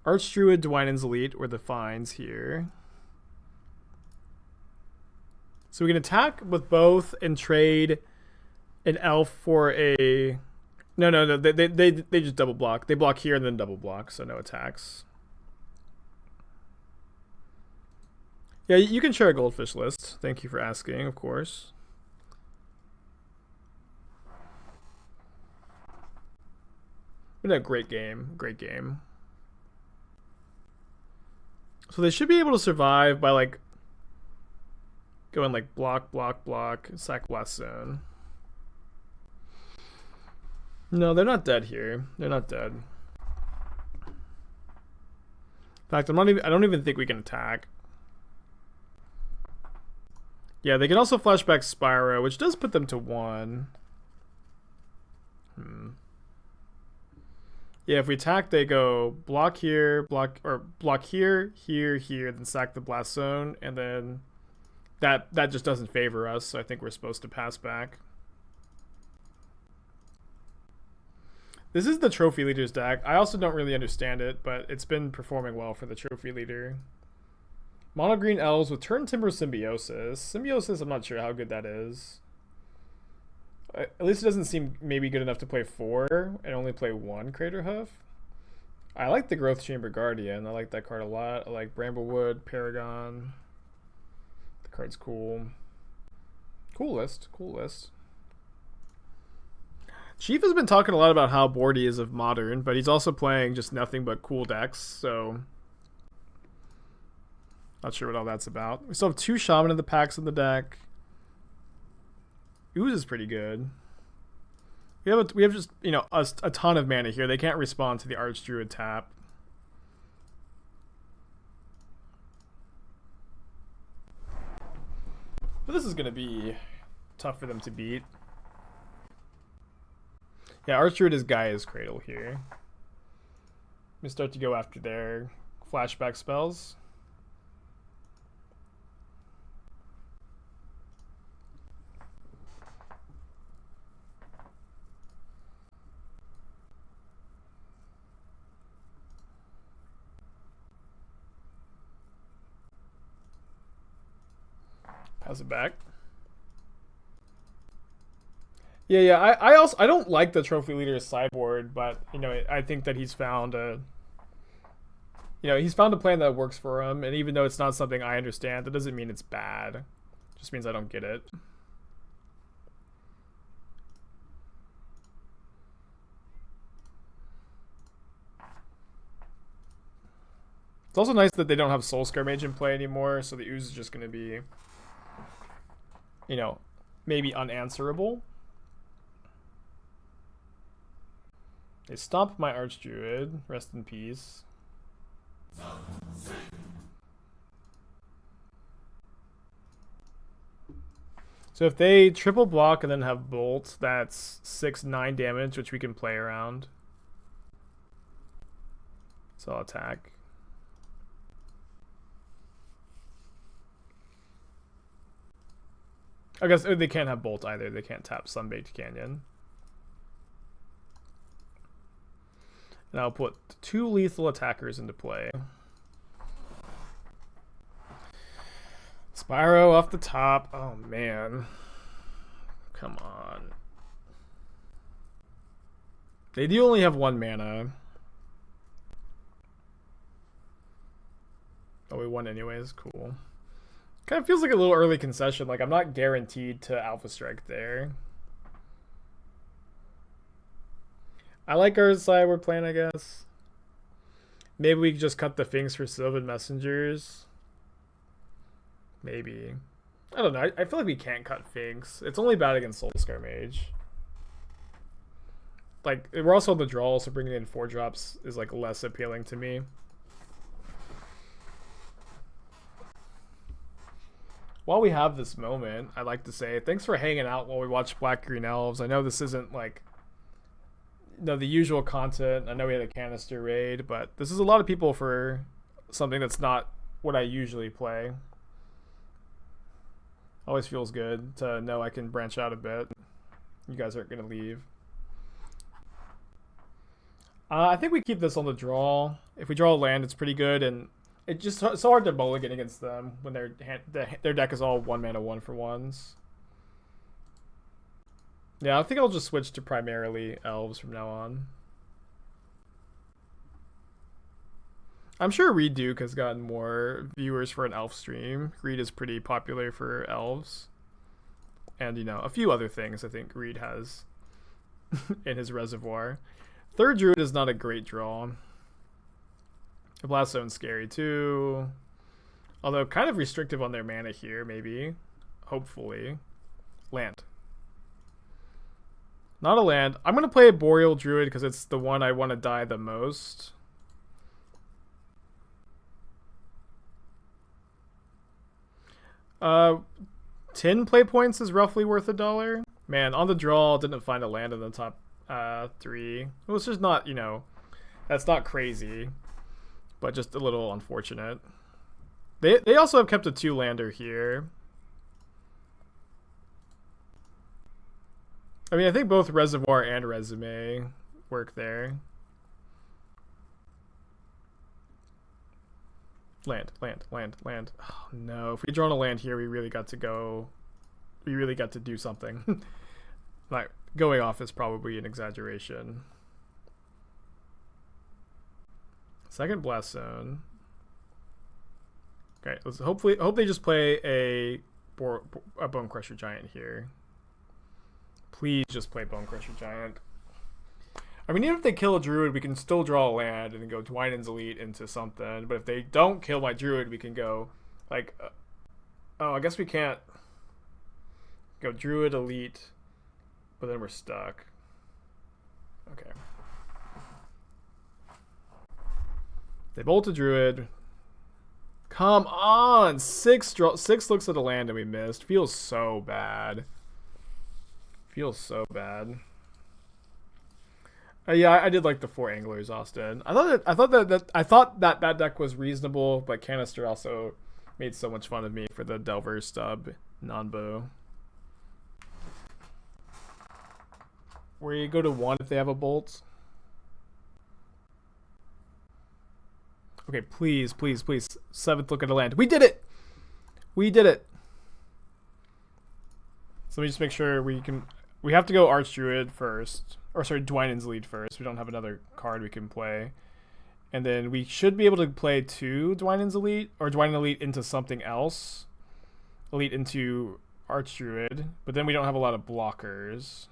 Archdruid, Dwynen's Elite were the finds here. So we can attack with both and trade an elf for a... No. They just double block. They block here and then double block, so no attacks. Yeah, you can share a goldfish list. Thank you for asking, of course. been a great game. Great game. So they should be able to survive by like going like block, block, block, sack Blast Zone. No, they're not dead here. They're not dead. In fact, I don't even think we can attack. Yeah, they can also flashback Spyro, which does put them to 1. Yeah, if we attack, they go block here, block here, here, here, then sack the Blast Zone, and then that just doesn't favor us, so I think we're supposed to pass back. This is the Trophy Leader's deck. I also don't really understand it, but it's been performing well for the Trophy Leader. Mono Green Elves with Turn Timber Symbiosis. Symbiosis, I'm not sure how good that is. At least it doesn't seem maybe good enough to play 4 and only play 1 Crater Hoof. I like the Growth Chamber Guardian. I like that card a lot. I like Bramblewood, Paragon. The card's cool. Cool list. Cool list. Chief has been talking a lot about how bored he is of Modern, but he's also playing just nothing but cool decks, so not sure what all that's about. We still have 2 Shaman of the packs in the deck. Ooze is pretty good. We have just, you know, a ton of mana here. They can't respond to the Archdruid tap. But this is going to be tough for them to beat. Yeah, Archdruid is Gaia's Cradle here. We start to go after their flashback spells. Pass it back. Yeah. I don't like the Trophy Leader's sideboard, but you know, I think that he's found a plan that works for him, and even though it's not something I understand, that doesn't mean it's bad. It just means I don't get it. It's also nice that they don't have Soul Scare Mage in play anymore, so the Ooze is just going to be, you know, maybe unanswerable. They stomped my Archdruid. Rest in peace. So if they triple block and then have Bolt, that's 6-9 damage, which we can play around. So I'll attack. I guess they can't have Bolt either. They can't tap Sunbaked Canyon. And I'll put 2 lethal attackers into play. Spyro off the top. Oh, man. Come on. They do only have 1 mana. Oh, we won anyways. Cool. Kind of feels like a little early concession. Like, I'm not guaranteed to Alpha Strike there. I like our side we're playing, I guess. Maybe we could just cut the Finks for Sylvan Messengers. Maybe. I don't know. I feel like we can't cut Finks. It's only bad against Soul Scare Mage. Like, we're also on the draw, so bringing in 4 drops is like less appealing to me. While we have this moment, I'd like to say thanks for hanging out while we watch Black Green Elves. I know this isn't like the usual content. I know we had a canister raid, but this is a lot of people for something that's not what I usually play. Always feels good to know I can branch out a bit. You guys aren't going to leave. I think we keep this on the draw. If we draw a land, it's pretty good, and it's just so hard to mulligan against them when their deck is all 1 mana 1-for-1s. Yeah, I think I'll just switch to primarily Elves from now on. I'm sure Reed Duke has gotten more viewers for an Elf stream. Reed is pretty popular for Elves. And, you know, a few other things I think Reed has in his reservoir. Third Druid is not a great draw. The Blast Zone's scary too. Although kind of restrictive on their mana here, maybe. Hopefully. Land. Not a land. I'm going to play a Boreal Druid because it's the one I want to die the most. Uh, 10 play points is roughly worth $1. Man, on the draw, didn't find a land in the top 3. It was just not, you know, that's not crazy, but just a little unfortunate. They also have kept a 2-lander here. I mean, I think both Reservoir and Resume work there. Land. Oh no, if we draw on a land here, we really got to go. We really got to do something. Like, going off is probably an exaggeration. Second Blast Zone. Okay, let's hope they just play a Bone Crusher Giant here. Please just play Bone Crusher Giant. I mean, even if they kill a Druid, we can still draw a land and then go Dwynen's Elite into something. But if they don't kill my Druid, we can go, like... oh, I guess we can't go Druid Elite, but then we're stuck. Okay. They bolt a Druid. Come on! Six looks at a land and we missed. Feels so bad. Feels so bad. Yeah, I did like the 4 Anglers, Austin. I thought that deck was reasonable, but Canister also made so much fun of me for the Delver stub non-bow. Where you go to 1 if they have a bolt. Okay, please. 7th look at a land. We did it! We did it! So let me just make sure we can... We have to go Archdruid first. Or sorry, Dwynen's Elite first. We don't have another card we can play. And then we should be able to play 2 Dwynen's Elite. Or Dwynen Elite into something else. Elite into Archdruid. But then we don't have a lot of blockers.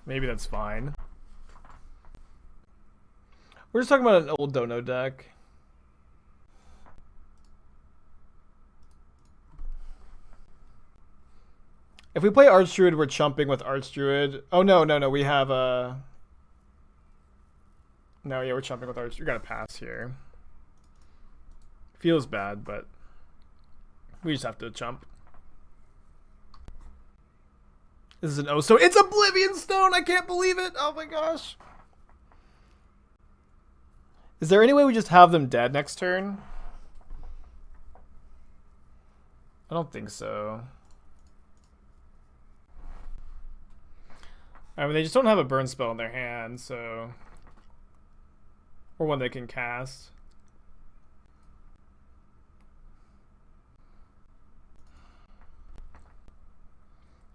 Maybe that's fine. We're just talking about an old Dono deck. If we play Archdruid, we're chumping with Archdruid. Oh, no. We have a... No, yeah, we're chumping with Archdruid. We got to pass here. Feels bad, but we just have to chump. This is an O-Stone. It's Oblivion Stone! I can't believe it! Oh my gosh. Is there any way we just have them dead next turn? I don't think so. I mean, they just don't have a burn spell in their hand, so... Or one they can cast.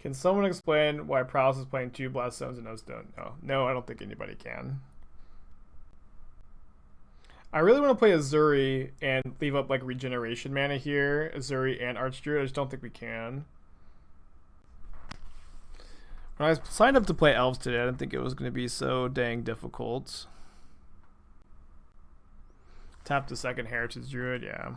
Can someone explain why Prowess is playing 2 Blast Stones and no Stone? No, I don't think anybody can. I really want to play Ezuri and leave up like regeneration mana here. Ezuri and Archdruid. I just don't think we can. When I signed up to play Elves today, I didn't think it was going to be so dang difficult. Tap the second Heritage Druid, yeah.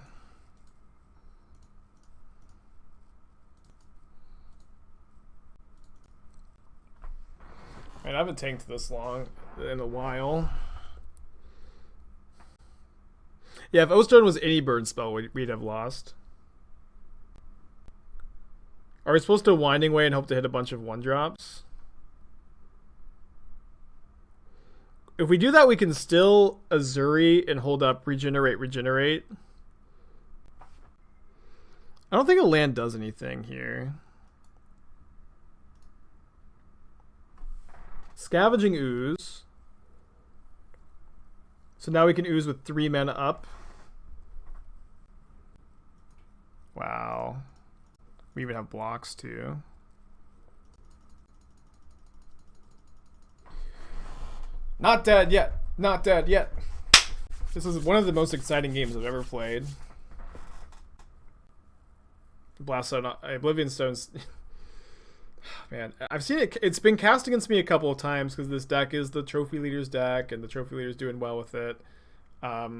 I haven't tanked this long in a while. Yeah, if O-Stone was any burn spell, we'd have lost. Are we supposed to Winding Way and hope to hit a bunch of 1-drops? If we do that, we can still Ezuri and hold up regenerate. I don't think a land does anything here. Scavenging Ooze. So now we can ooze with 3 mana up. Wow. We even have blocks too. Not dead yet. Not dead yet. This is one of the most exciting games I've ever played. Blast Stone, Oblivion Stone's Man, I've seen it. It's been cast against me a couple of times because this deck is the Trophy Leader's deck, and the Trophy Leader's doing well with it. But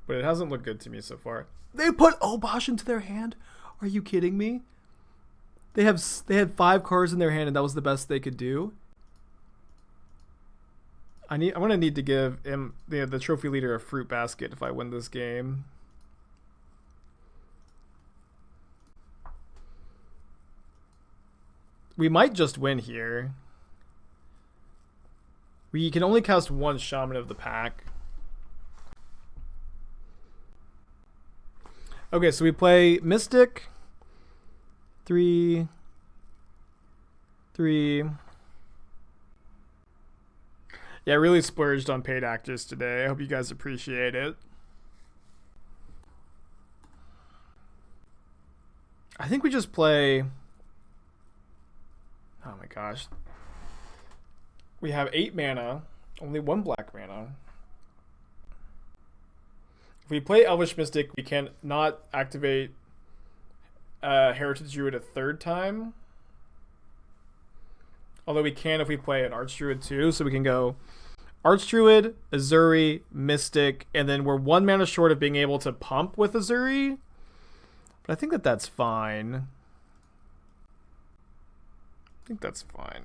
it hasn't looked good to me so far. They put Obosh into their hand? Are you kidding me? They had 5 cards in their hand, and that was the best they could do. I'm gonna need to give him the Trophy Leader a fruit basket if I win this game. We might just win here. We can only cast 1 Shaman of the pack. Okay, so we play Mystic. 3. Yeah, I really splurged on paid actors today. I hope you guys appreciate it. I think we just play... Oh my gosh. We have 8 mana, only 1 black mana. If we play Elvish Mystic, we can not activate Heritage Druid a 3rd time. Although we can if we play an Archdruid too, so we can go Archdruid, Ezuri, Mystic, and then we're 1 mana short of being able to pump with Ezuri. But I think that's fine. I think that's fine.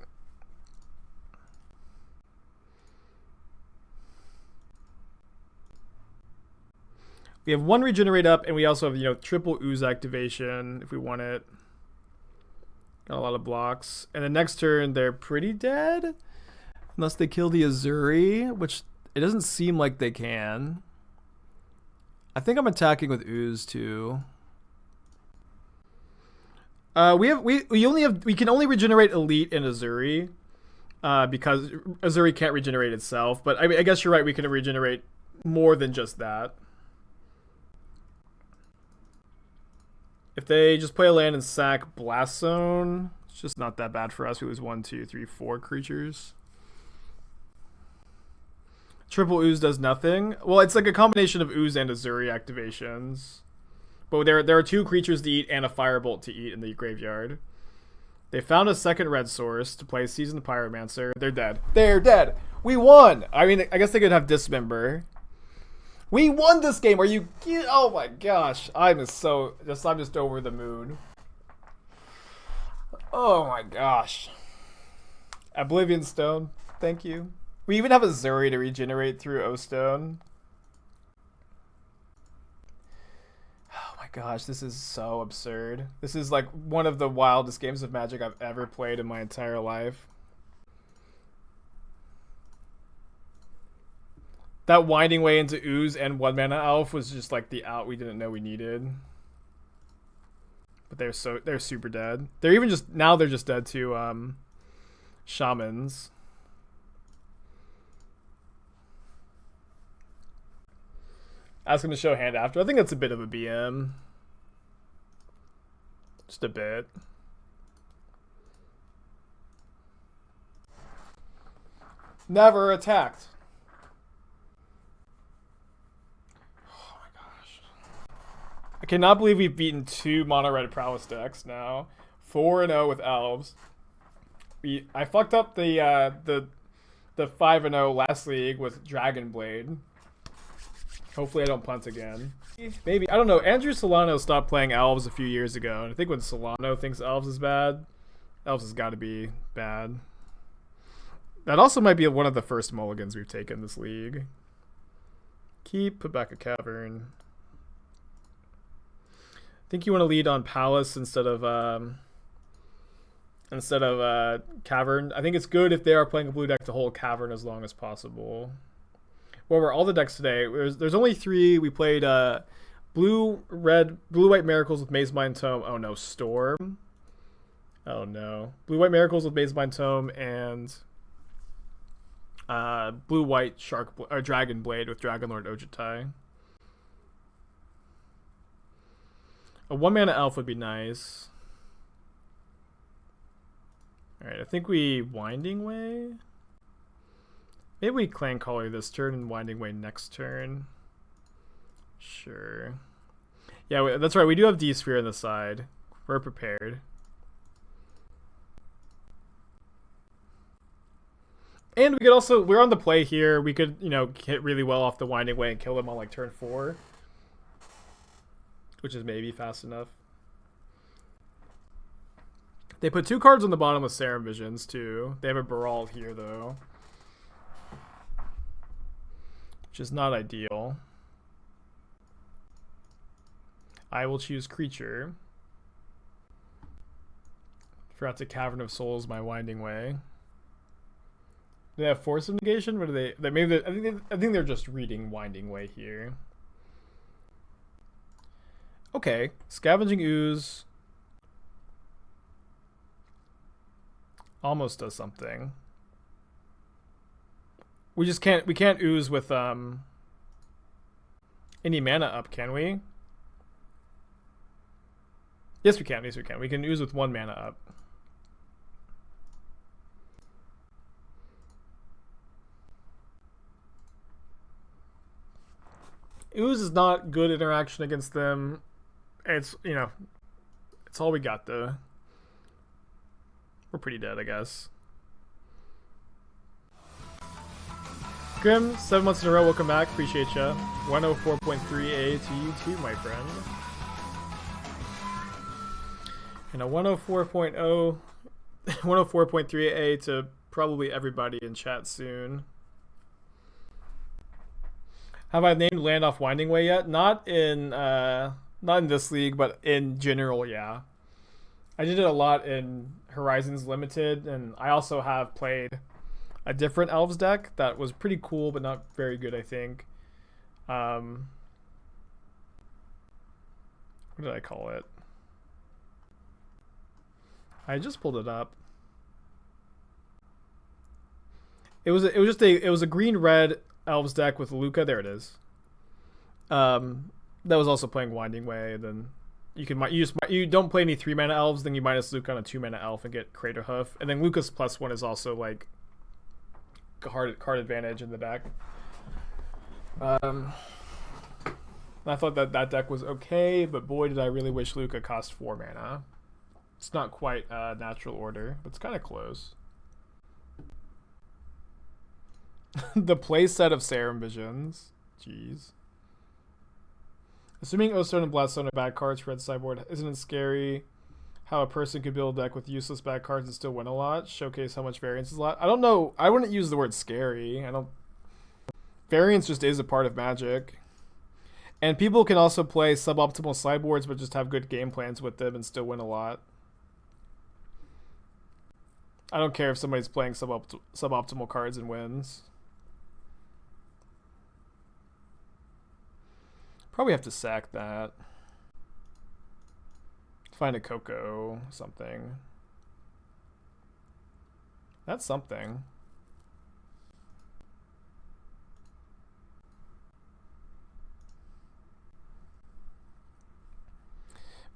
We have 1 regenerate up, and we also have, triple ooze activation if we want it. Got a lot of blocks. And the next turn, they're pretty dead. Unless they kill the Ezuri, which it doesn't seem like they can. I think I'm attacking with ooze too. We can only regenerate elite and Ezuri. Because Ezuri can't regenerate itself. But I guess you're right, we can regenerate more than just that. If they just play a land and sack Blast Zone, it's just not that bad for us. We lose 1, 2, 3, 4 creatures. Triple Ooze does nothing. Well, it's like a combination of Ooze and Ezuri activations. But there are 2 creatures to eat and a Firebolt to eat in the graveyard. They found a 2nd red source to play Seasoned Pyromancer. They're dead. They're dead! We won! I mean, I guess they could have Dismember. We won this game. Are you? Oh my gosh! I'm just over the moon. Oh my gosh! Oblivion Stone, thank you. We even have a Ezuri to regenerate through O-Stone. Oh my gosh, this is so absurd. This is like one of the wildest games of Magic I've ever played in my entire life. That Winding Way into Ooze and 1 mana elf was just like the out we didn't know we needed. But they're super dead. They're even just now they're just dead to shamans. Ask him to show hand after. I think that's a bit of a BM. Just a bit. Never attacked. I cannot believe we've beaten 2 mono red prowess decks now. 4-0 with elves. I fucked up the 5-0 last league with Dragon Blade. Hopefully I don't punt again. Maybe, I don't know. Andrew Solano stopped playing elves a few years ago, and I think when Solano thinks elves is bad, elves has got to be bad. That also might be one of the first mulligans we've taken this league. Put back a Cavern. I think you want to lead on Palace instead of Cavern. I think it's good if they are playing a blue deck to hold Cavern as long as possible. Well, we're all the decks today. There's only 3. We played blue-white Miracles with Mazemind Tome. Oh no, Storm. Oh no, blue-white Miracles with Mazemind Tome and blue-white Dragon Blade with Dragonlord Ojutai. A 1 mana elf would be nice. Alright, I think we Winding Way. Maybe we Clancaller this turn and Winding Way next turn. Sure. Yeah, that's right. We do have D-Sphere on the side. We're prepared. And we could also, we're on the play here. We could, you know, hit really well off the Winding Way and kill them on like turn 4. Which is maybe fast enough. They put 2 cards on the bottom with Serum Visions too. They have a Boreal here though. Which is not ideal. I will choose Creature. Forgot to Cavern of Souls my Winding Way. Do they have Force of Negation? What do they maybe I think they're just reading Winding Way here. Okay, Scavenging Ooze almost does something. We can't ooze with any mana up, can we? Yes we can, We can ooze with 1 mana up. Ooze is not good interaction against them. It's, you know, it's all we got though. We're pretty dead, I guess. Grim, 7 months in a row, welcome back. Appreciate ya. 104.3A to you too, my friend. And a 104.0, 104.3A to probably everybody in chat soon. Have I named Land off Winding Way yet? Not in this league, but in general, yeah. I did it a lot in Horizons Limited, and I also have played a different Elves deck that was pretty cool, but not very good, I think. What did I call it? I just pulled it up. It was a green-red Elves deck with Luca. There it is. That was also playing Winding Way. Then you don't play any 3 mana elves. Then you minus Luca on a 2 mana elf and get Crater Hoof. And then Luca's +1 is also like card advantage in the deck. I thought that deck was okay, but boy did I really wish Luca cost 4 mana. It's not quite natural order, but it's kind of close. The play set of Serum Visions. Jeez. Assuming Oathstone and Bloodstone are bad cards for red sideboard, isn't it scary how a person could build a deck with useless bad cards and still win a lot? Showcase how much variance is a lot. I don't know. I wouldn't use the word scary. Variance just is a part of Magic. And people can also play suboptimal sideboards but just have good game plans with them and still win a lot. I don't care if somebody's playing suboptimal cards and wins. Probably have to sack that. Find a Coco, something. That's something.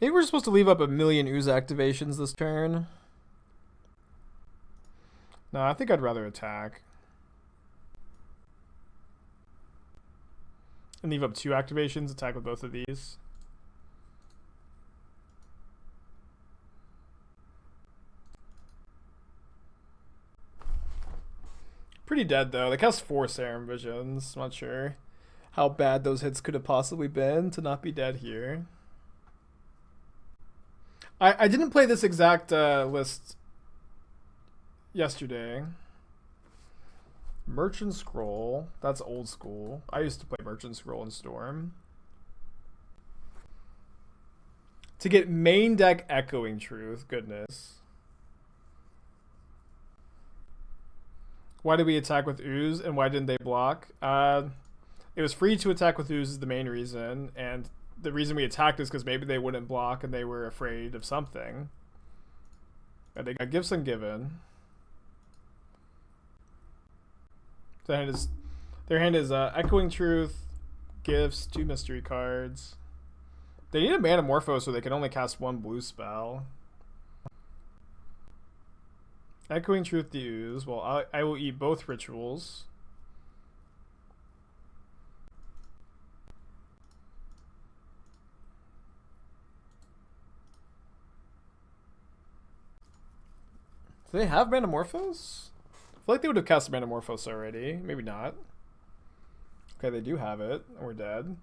Maybe we're supposed to leave up 1,000,000 Ooze activations this turn. No, I think I'd rather attack. And leave up 2 activations, attack with both of these. Pretty dead though. They cast 4 Serum Visions. I'm not sure how bad those hits could have possibly been to not be dead here. I didn't play this exact list yesterday. Merchant Scroll. That's old school. I used to play Merchant Scroll in Storm. To get main deck Echoing Truth. Goodness. Why did we attack with Ooze and why didn't they block? It was free to attack with Ooze is the main reason, and the reason we attacked is because maybe they wouldn't block and they were afraid of something. And they got Gifts Ungiven. Their hand is Echoing Truth, Gifts, 2 mystery cards. They need a Manamorpho so they can only cast 1 blue spell. Echoing Truth the Ooze. Well, I will eat both rituals. Do they have Manamorphose? I feel like they would have cast Manamorphose already. Maybe not. Okay, they do have it. We're dead.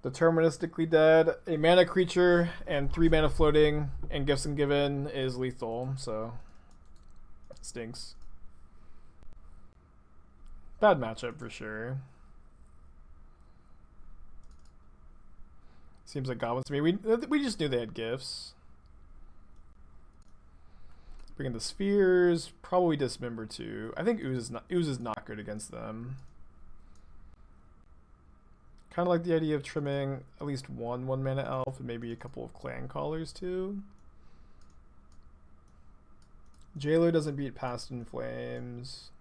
Deterministically dead. A mana creature and 3 mana floating and Gifts and Given is lethal, so it stinks. Bad matchup for sure. Seems like goblins to me. We just knew they had gifts. Bring in the spheres. Probably Dismember too. I think Ooze is not good against them. Kind of like the idea of trimming at least one mana elf and maybe a couple of Clancallers too. Jailer doesn't beat Past in Flames.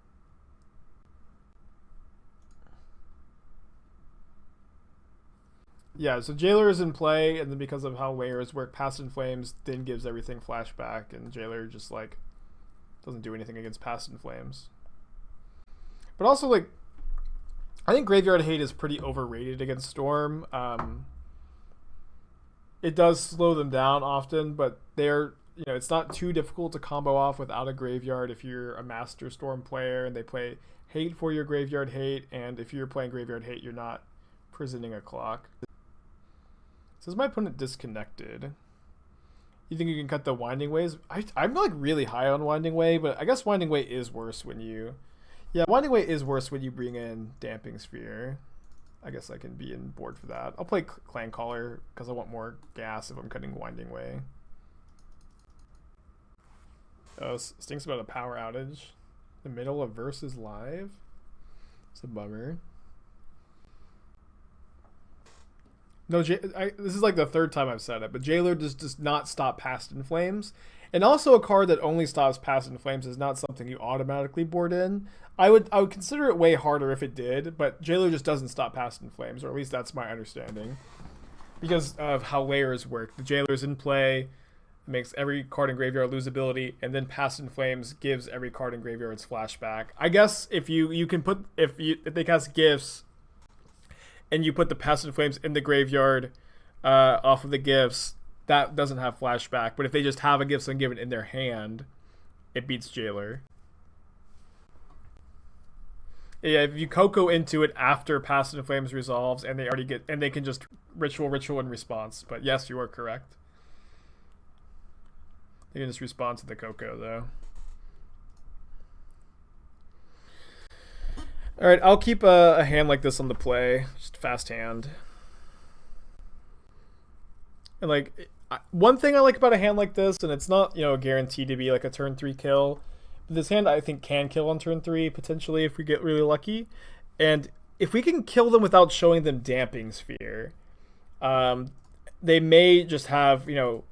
Yeah, so Jailer is in play, and then because of how layers work, Past in Flames then gives everything flashback, and Jailer just like doesn't do anything against Past in Flames. But also, like, I think Graveyard Hate is pretty overrated against Storm. It does slow them down often, but they're, you know, it's not too difficult to combo off without a Graveyard if you're a Master Storm player and they play Hate for your Graveyard Hate, and if you're playing Graveyard Hate, you're not prisoning a clock. Says my opponent disconnected. You think you can cut the Winding Ways? I'm like really high on Winding Way, but I guess Winding Way is worse when you... Yeah, Winding Way is worse when you bring in Damping Sphere. I guess I can be in board for that. I'll play Clancaller because I want more gas if I'm cutting Winding Way. Oh, stinks about a power outage. The middle of Versus Live? It's a bummer. No, this is like the third time I've said it, but Jailer does not stop Past in Flames. And also a card that only stops Past in Flames is not something you automatically board in. I would consider it way harder if it did, but Jailer just doesn't stop Past in Flames, or at least that's my understanding. Because of how layers work. The Jailer's in play, makes every card in graveyard lose ability, and then Past in Flames gives every card in graveyard its flashback. I guess if you can put if they cast gifts and you put the Past in Flames in the graveyard off of the gifts, that doesn't have flashback. But if they just have a Gifts Ungiven in their hand, it beats Jailer. Yeah, if you Coco into it after Past in Flames resolves, and they can just ritual in response. But yes, you are correct. They can just respond to the Coco though. All right, I'll keep a hand like this on the play, just fast hand. And like one thing I like about a hand like this, and it's not, you know, guaranteed to be like a turn 3 kill. But this hand I think can kill on turn 3 potentially if we get really lucky, and if we can kill them without showing them Damping Sphere, they may just have, you know,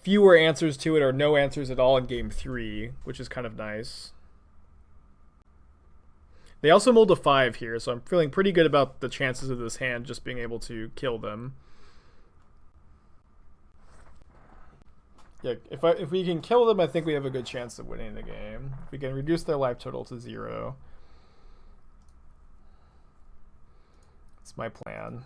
fewer answers to it or no answers at all in game 3, which is kind of nice. They also mulled a 5 here, so I'm feeling pretty good about the chances of this hand just being able to kill them. Yeah, if we can kill them, I think we have a good chance of winning the game. If we can reduce their life total to 0. That's my plan.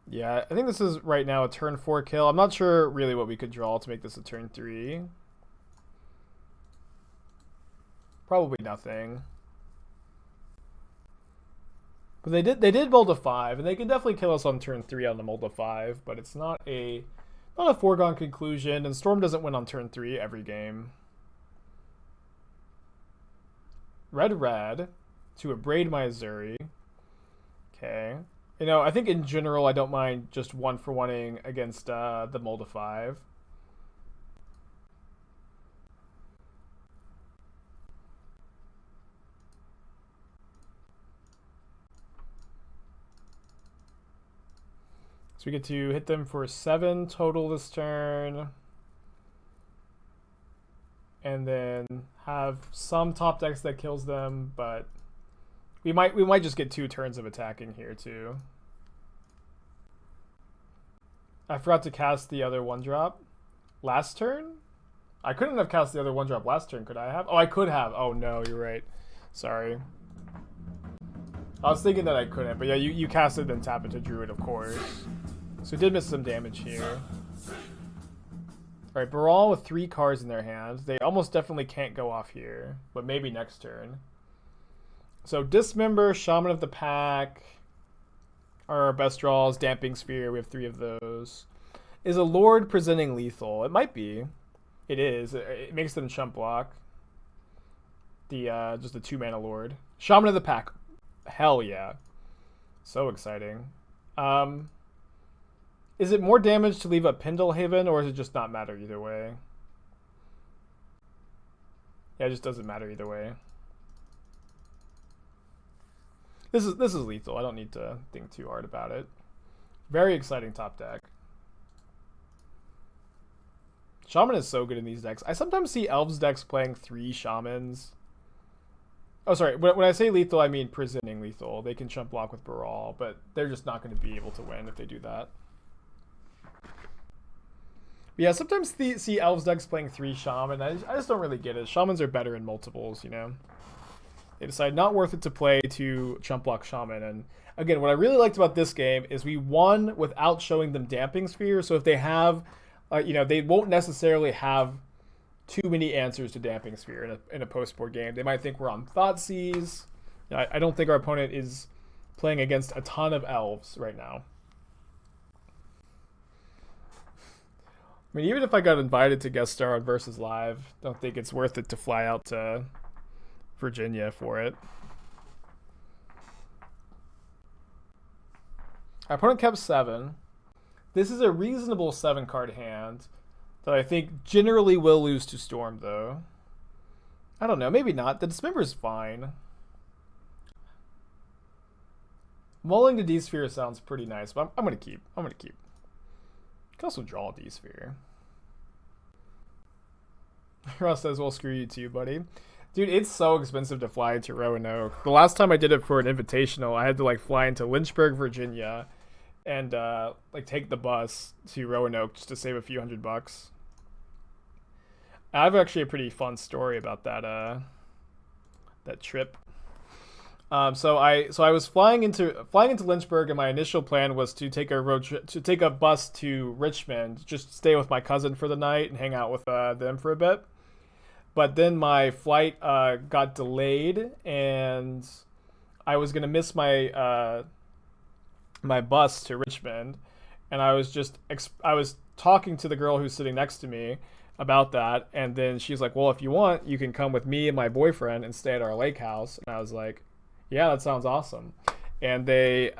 Yeah, I think this is right now a turn 4 kill. I'm not sure really what we could draw to make this a turn 3. Probably nothing. But they did mold a 5, and they can definitely kill us on turn 3 on the mold a 5, but it's not a foregone conclusion, and Storm doesn't win on turn 3 every game. Red to abrade my Ezuri. Okay. You know, I think in general I don't mind just 1-for-1ing against the mold a 5. So we get to hit them for 7 total this turn. And then have some top decks that kills them, but we might just get 2 turns of attacking here too. I forgot to cast the other 1-drop last turn. I couldn't have cast the other 1-drop last turn, could I have? Oh, I could have. Oh no, you're right. Sorry. I was thinking that I couldn't, but yeah, you cast it, then tap into Druid, of course. So we did miss some damage here. Alright, Boreal with 3 cards in their hands. They almost definitely can't go off here, but maybe next turn. So Dismember, Shaman of the Pack are our best draws. Damping Sphere, we have 3 of those. Is a Lord presenting lethal? It might be. It is. It makes them chump block. Just the 2-mana Lord. Shaman of the Pack. Hell yeah. So exciting. Is it more damage to leave up Pendelhaven, or does it just not matter either way? Yeah, it just doesn't matter either way. This is lethal. I don't need to think too hard about it. Very exciting top deck. Shaman is so good in these decks. I sometimes see Elves decks playing 3 Shamans. Oh, sorry. When I say lethal, I mean presenting lethal. They can chump block with Boreal, but they're just not going to be able to win if they do that. But yeah, sometimes see Elves decks playing 3 Shaman. I just don't really get it. Shamans are better in multiples, you know? They decide not worth it to play to chump block Shaman. And again, what I really liked about this game is we won without showing them Damping Sphere. So if they have, they won't necessarily have too many answers to Damping Sphere in a post-board game. They might think we're on Thoughtseize. I don't think our opponent is playing against a ton of Elves right now. I mean, even if I got invited to guest star on Versus Live, don't think it's worth it to fly out to Virginia for it. Our opponent kept 7. This is a reasonable 7-card hand that I think generally will lose to Storm, though. I don't know, maybe not. The Dismember is fine. Mulling the D-Sphere sounds pretty nice, but I'm going to keep. You can also draw a D-Sphere. Russ says, well, screw you too, buddy. Dude, it's so expensive to fly into Roanoke. The last time I did it for an invitational, I had to fly into Lynchburg, Virginia, and take the bus to Roanoke just to save a few $100. I have actually a pretty fun story about that trip. So I was flying into Lynchburg, and my initial plan was to take a bus to Richmond, just stay with my cousin for the night and hang out with them for a bit. But then my flight got delayed, and I was gonna miss my my bus to Richmond, and I was talking to the girl who's sitting next to me about that, and then she's like, "Well, if you want, you can come with me and my boyfriend and stay at our lake house." And I was like, "Yeah, that sounds awesome." And they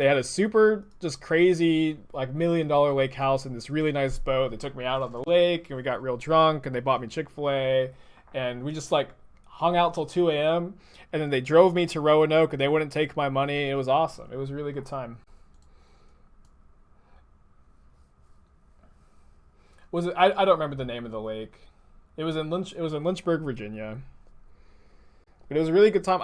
had a super just crazy $1 million lake house in this really nice boat. They took me out on the lake, and we got real drunk, and they bought me Chick-fil-A, and we just hung out till 2 a.m. And then they drove me to Roanoke, and they wouldn't take my money. It was awesome. It was a really good time. Was it? I don't remember the name of the lake. It was in Lynchburg, Virginia. But it was a really good time.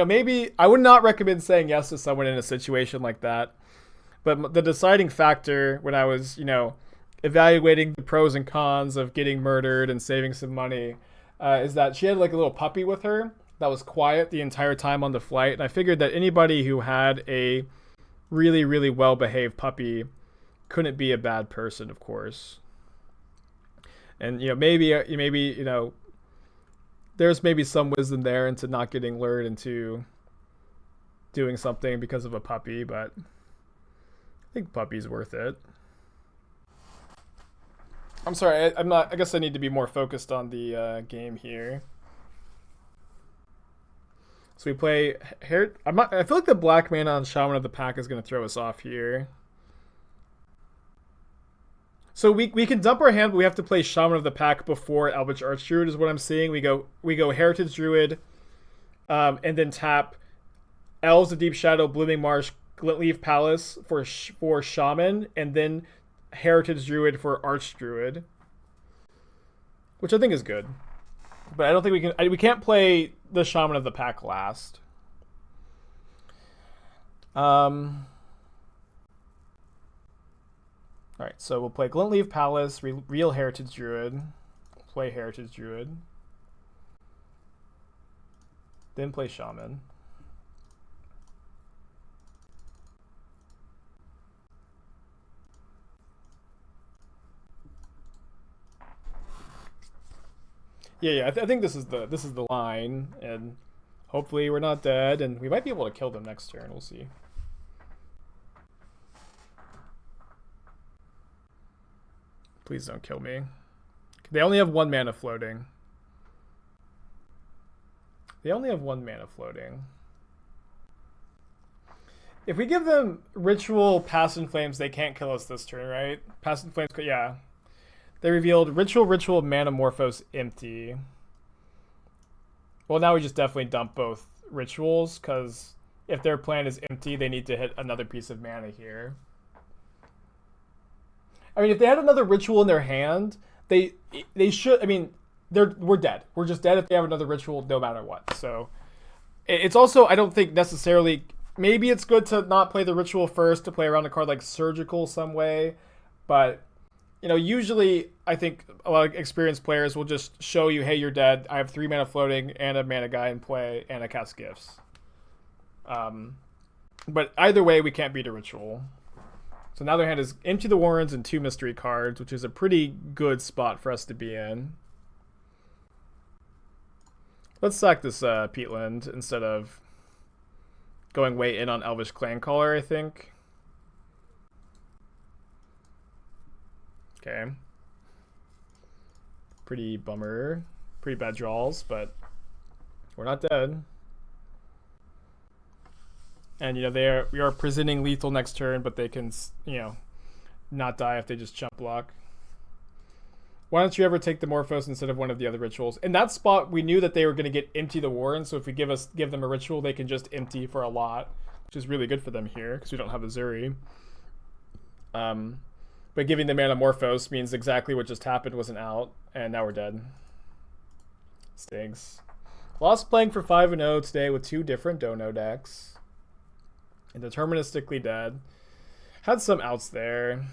Maybe I would not recommend saying yes to someone in a situation like that. But the deciding factor when I was, evaluating the pros and cons of getting murdered and saving some money, is that she had a little puppy with her that was quiet the entire time on the flight. And I figured that anybody who had a really, really well-behaved puppy couldn't be a bad person, of course. And, maybe there's maybe some wisdom there into not getting lured into doing something because of a puppy, but I think puppy's worth it. I'm sorry, I'm not. I guess I need to be more focused on the game here. So we play I feel like the black mana on Shaman of the Pack is going to throw us off here. So we can dump our hand, but we have to play Shaman of the Pack before Elvish Archdruid is what I'm seeing. We go Heritage Druid, and then tap Elves of Deep Shadow, Blooming Marsh, Gilt-Leaf Palace for Shaman, and then Heritage Druid for Archdruid, which I think is good. But I don't think we can't play the Shaman of the Pack last. Alright, so we'll play Gilt-Leaf Palace, real Heritage Druid, play Heritage Druid, then play Shaman. Yeah. I think this is the line, and hopefully we're not dead, and we might be able to kill them next turn. We'll see. Please don't kill me. They only have 1 mana floating. If we give them Ritual Past in Flames, they can't kill us this turn, right? Past in Flames, yeah. They revealed Ritual, Manamorphose, empty. Well, now we just definitely dump both Rituals, because if their plan is empty, they need to hit another piece of mana here. I mean, if they had another Ritual in their hand, they should. I mean, we're dead. We're just dead if they have another Ritual, no matter what. So it's also, I don't think necessarily. Maybe it's good to not play the Ritual first to play around a card like Surgical some way, but usually I think a lot of experienced players will just show you, hey, you're dead. I have 3 mana floating and a mana guy in play, and I cast Gifts. But either way, we can't beat a Ritual. So now their hand is Empty the Warrens and 2 mystery cards, which is a pretty good spot for us to be in. Let's sack this Peatland instead of going way in on Elvish Clancaller, I think. Okay. Pretty bummer. Pretty bad draws, but we're not dead. And, we are presenting lethal next turn, but they can, not die if they just chump block. Why don't you ever take the Morphos instead of one of the other rituals? In that spot, we knew that they were going to get Empty the Warren, so if we give them a ritual, they can just empty for a lot, which is really good for them here, because we don't have Ezuri. But giving them Manamorphose means exactly what just happened was an out, and now we're dead. Stinks. Lost playing for 5-0 today with 2 different Dono decks. And deterministically dead. Had some outs there.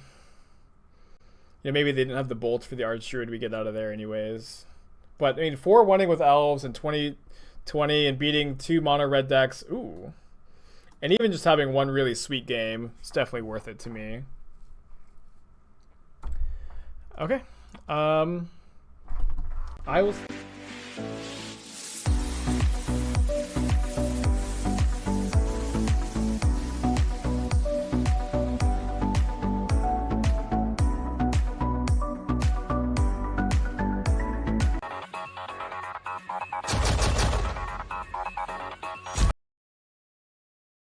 Maybe they didn't have the bolts for the Archdruid we get out of there anyways. But, 4-1ing with Elves and 20-20 and beating 2 mono red decks. Ooh. And even just having one really sweet game, it's definitely worth it to me. Okay. I will...